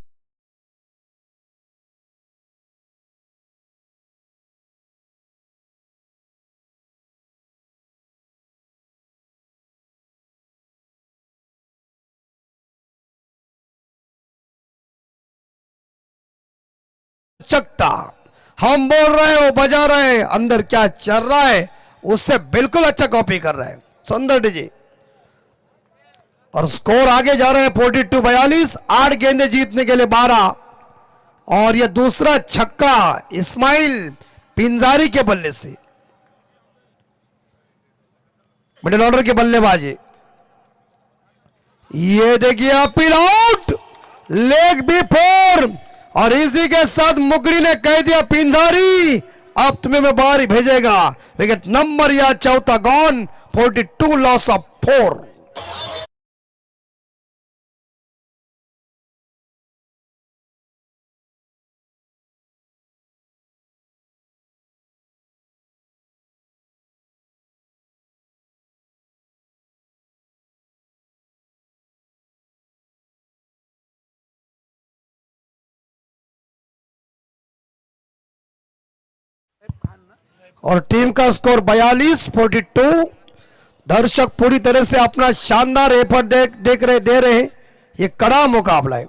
हम बोल रहे हो, बजा रहे हैं, अंदर क्या चल रहा है उससे बिल्कुल अच्छा कॉपी कर रहे हैं सुंदर डीजे। और स्कोर आगे जा रहे हैं 42-42। 8 गेंदे जीतने के लिए 12। और यह दूसरा छक्का इस्माइल पिंजारी के बल्ले से, मिडिल ऑर्डर के बल्लेबाजी। ये देखिए अपील आउट, लेग बी 4। और इसी के साथ मुकड़ी ने कह दिया पिंजारी अब तुम्हें मैं बाहर ही भेजेगा। विकेट नंबर या चौथा गॉन, 42 लॉस ऑफ 4। और टीम का स्कोर 42-42। दर्शक पूरी तरह से अपना शानदार एफर्ट दे रहे हैं। ये कड़ा मुकाबला है,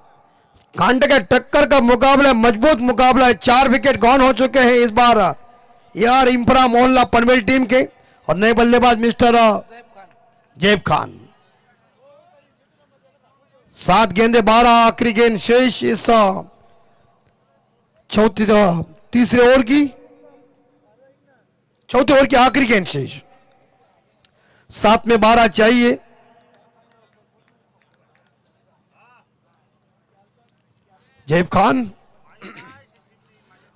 कांटे के टक्कर का मुकाबला है, मजबूत मुकाबला है। 4 विकेट गॉन हो चुके हैं इस बार यार इंफ्रा मोहल्ला पनवेल टीम के। और नए बल्लेबाज मिस्टर जैब खान। 7 गेंदे 12, आखिरी गेंद शेष इस तीसरे ओवर की, चौथे ओवर की आखिरी गेंद शेष। 7 में 12 चाहिए। जैब खान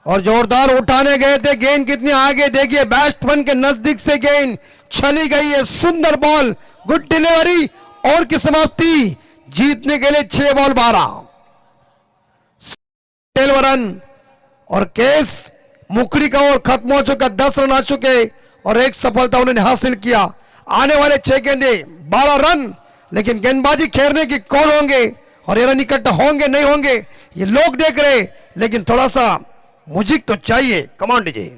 और जोरदार उठाने गए थे, गेंद कितनी आगे देखिए, बैट्समैन के नजदीक से गेंद चली गई है। सुंदर बॉल, गुड डिलीवरी। और की समाप्ति, जीतने के लिए 6 बॉल 12 रन। और केस मुकड़ी का ओवर खत्म हो चुका, 10 रन आ चुके और एक सफलता उन्होंने हासिल किया। आने वाले 6 गेंदे 12 रन, लेकिन गेंदबाजी खेलने की कौन होंगे और ये रन इकट्ठा होंगे नहीं होंगे ये लोग देख रहे, लेकिन थोड़ा सा म्यूजिक तो चाहिए। Command DJ.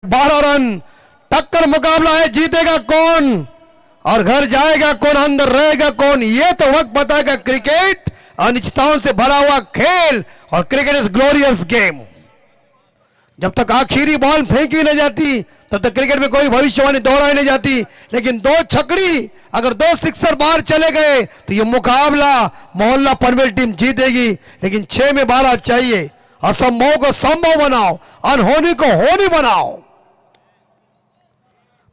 बारह रन, टक्कर मुकाबला है, जीतेगा कौन और घर जाएगा कौन, अंदर रहेगा कौन, ये तो वक्त बताएगा। क्रिकेट अनिश्चितताओं से भरा हुआ खेल और क्रिकेट इज ग्लोरियस गेम। जब तक आखिरी बॉल फेंकी नहीं जाती तब तक क्रिकेट में कोई भविष्यवाणी दोहराई नहीं जाती। लेकिन 2 छकड़ी अगर 2 सिक्सर बाहर चले गए तो ये मुकाबला मोहल्ला पनवेल टीम जीतेगी। लेकिन 6 में 12 चाहिए। असंभव को संभव बनाओ, अनहोनी को होनी बनाओ।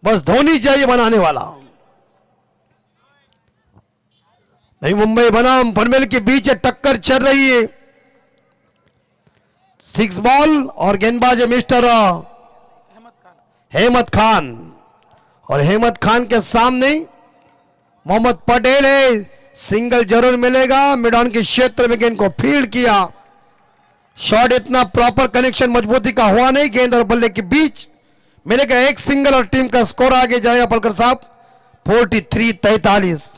बस धोनी चाहिए बनाने वाला। नहीं मुंबई बनाम पनवेल के बीच टक्कर चल रही है। 6 बॉल और गेंदबाज है मिस्टर हेमत खान, और हेमत खान के सामने मोहम्मद पटेल है। सिंगल जरूर मिलेगा। मिड ऑन के क्षेत्र में गेंद को फील्ड किया। शॉट इतना प्रॉपर कनेक्शन मजबूती का हुआ नहीं। गेंद और बल्ले के बीच मिलेगा एक सिंगल और टीम का स्कोर आगे जाएगा पलकर साहब 43-43।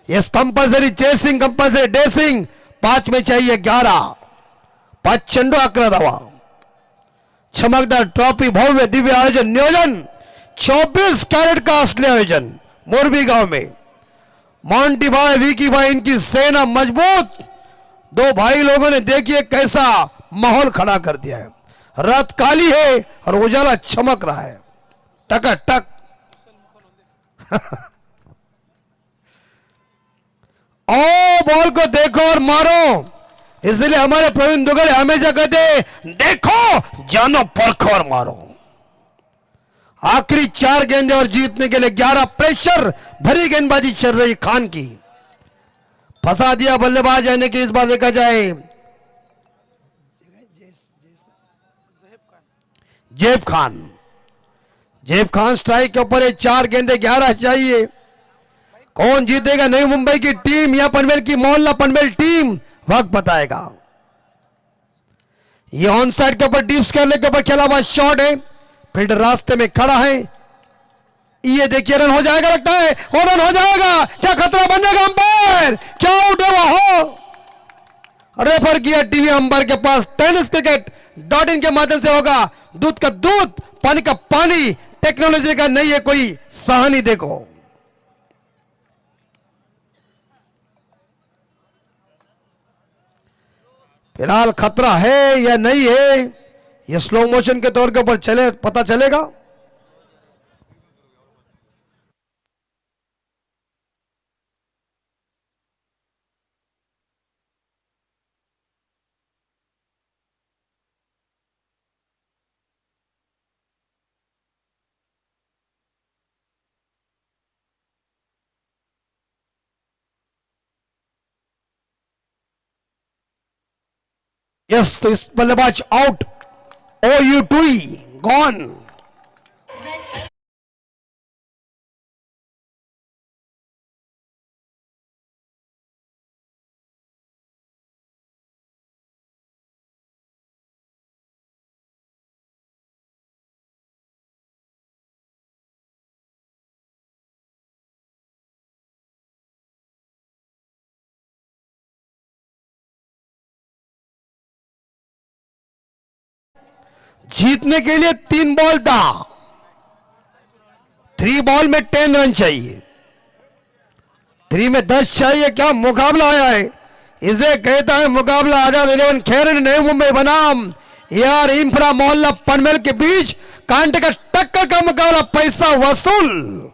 Yes compulsory chasing, compulsory dashing. 5 में चाहिए 11। 5 चेंडू 11 धावा। चमकदार ट्रॉफी भव्य दिव्य आयोजन नियोजन 24 कैरेट का असली आयोजन मोरबी गांव में। मोंटी भाई, विकी भाई, इनकी सेना मजबूत। 2 भाई लोगों ने देखिए कैसा माहौल खड़ा कर दिया है। रात काली है और उजाला चमक रहा है टक। ओ बॉल को देखो और मारो। इसलिए हमारे प्रवीण दुगड़े हमेशा कहते हैं देखो जानो परखो और मारो। आखिरी 4 गेंदें और जीतने के लिए 11। प्रेशर भरी गेंदबाजी चल रही खान की। फंसा दिया बल्लेबाज यानी कि इस बार देखा जाए जेब खान स्ट्राइक के ऊपर 4 गेंदें 11 चाहिए। कौन जीतेगा, नई मुंबई की टीम या पनवेल की मोहल्ला पनवेल टीम, वक्त बताएगा। ये ऑन साइड के ऊपर डीप स्केल के ऊपर खेला हुआ शॉट है। फील्डर रास्ते में खड़ा है। ये देखिए रन हो जाएगा, लगता है और रन हो जाएगा। क्या खतरा बनेगा? अंपायर क्या आउट है वो? रेफर किया टीवी अंपायर के पास। tenniscricket.in के माध्यम से होगा। दूध का दूध, पानी का पानी, टेक्नोलॉजी का नहीं है कोई सहानी। देखो फिलहाल खतरा है या नहीं है, ये स्लो मोशन के तौर के ऊपर चले पता चलेगा। यस, तो इस बल्लेबाज आउट। OU2 gone. जीतने के लिए 3 बॉल था। 3 बॉल में 10 रन चाहिए। 3 में 10 चाहिए। क्या मुकाबला आया है, इसे कहता है मुकाबला। आजाद 11 खेरन नई मुंबई बनाम यार इंफ्रा मोहल्ला पनवेल के बीच कांटे का टक्कर का मुकाबला। पैसा वसूल।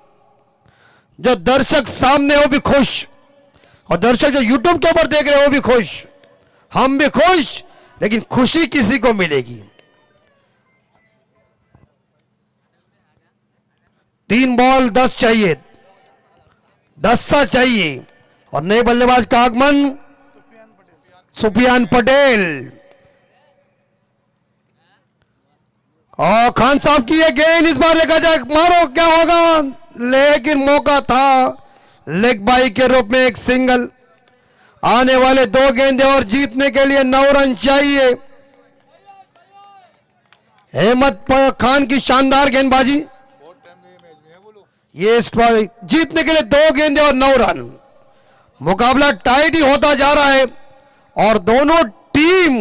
जो दर्शक सामने हो भी खुश, और दर्शक जो यूट्यूब के ऊपर देख रहे हो वो भी खुश, हम भी खुश, लेकिन खुशी किसी को मिलेगी। 3 बॉल 10 चाहिए, 10 सा चाहिए। और नए बल्लेबाज का आगमन सुफियान पटेल। और खान साहब की ये गेंद इस बार देखा जाए, मारो क्या होगा, लेकिन मौका था लेग बाई के रूप में एक सिंगल। आने वाले 2 गेंदे और जीतने के लिए 9 रन चाहिए। हेमत खान की शानदार गेंदबाजी। ये जीतने के लिए 2 गेंदे और 9 रन। मुकाबला टाइट ही होता जा रहा है और दोनों टीम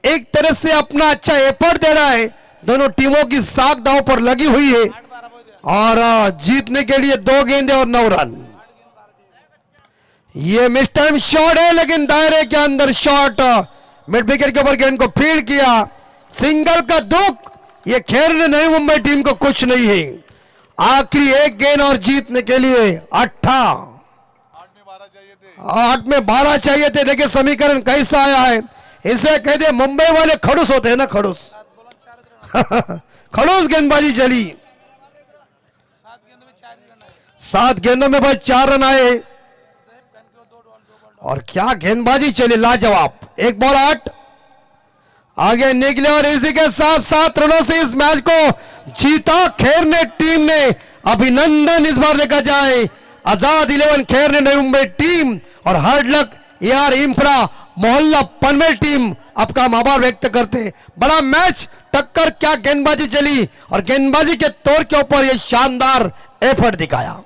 एक तरह से अपना अच्छा एफर्ट दे रहा है। दोनों टीमों की साख दांव पर लगी हुई है और जीतने के लिए 2 गेंदे और 9 रन। ये मिस टाइम शॉट है, लेकिन दायरे के अंदर शॉट। मिड विकेट के ऊपर गेंद को फील्ड किया। सिंगल का दुख ये खेर ने नई मुंबई टीम को कुछ नहीं है। आखिरी 1 गेंद और जीतने के लिए 8 में 12 चाहिए थे। देखिए समीकरण कैसा आया है। इसे कहते मुंबई वाले खड़ूस होते हैं ना, खड़ूस। खड़ूस गेंदबाजी चली। 7 गेंदों में भाई 4 रन आए और क्या गेंदबाजी चली, लाजवाब। 1 बॉल 8 आगे निकले और इसी के साथ 7 रनों से इस मैच को जीता खैरने टीम ने। अभिनंदन इस बार देखा जाए आजाद 11 खैरने नई मुंबई टीम और हार्ड लक AR इंफ्रा मोहल्ला पनवेल टीम आपका आभार व्यक्त करते। बड़ा मैच, टक्कर, क्या गेंदबाजी चली और गेंदबाजी के तौर के ऊपर यह शानदार एफर्ट दिखाया।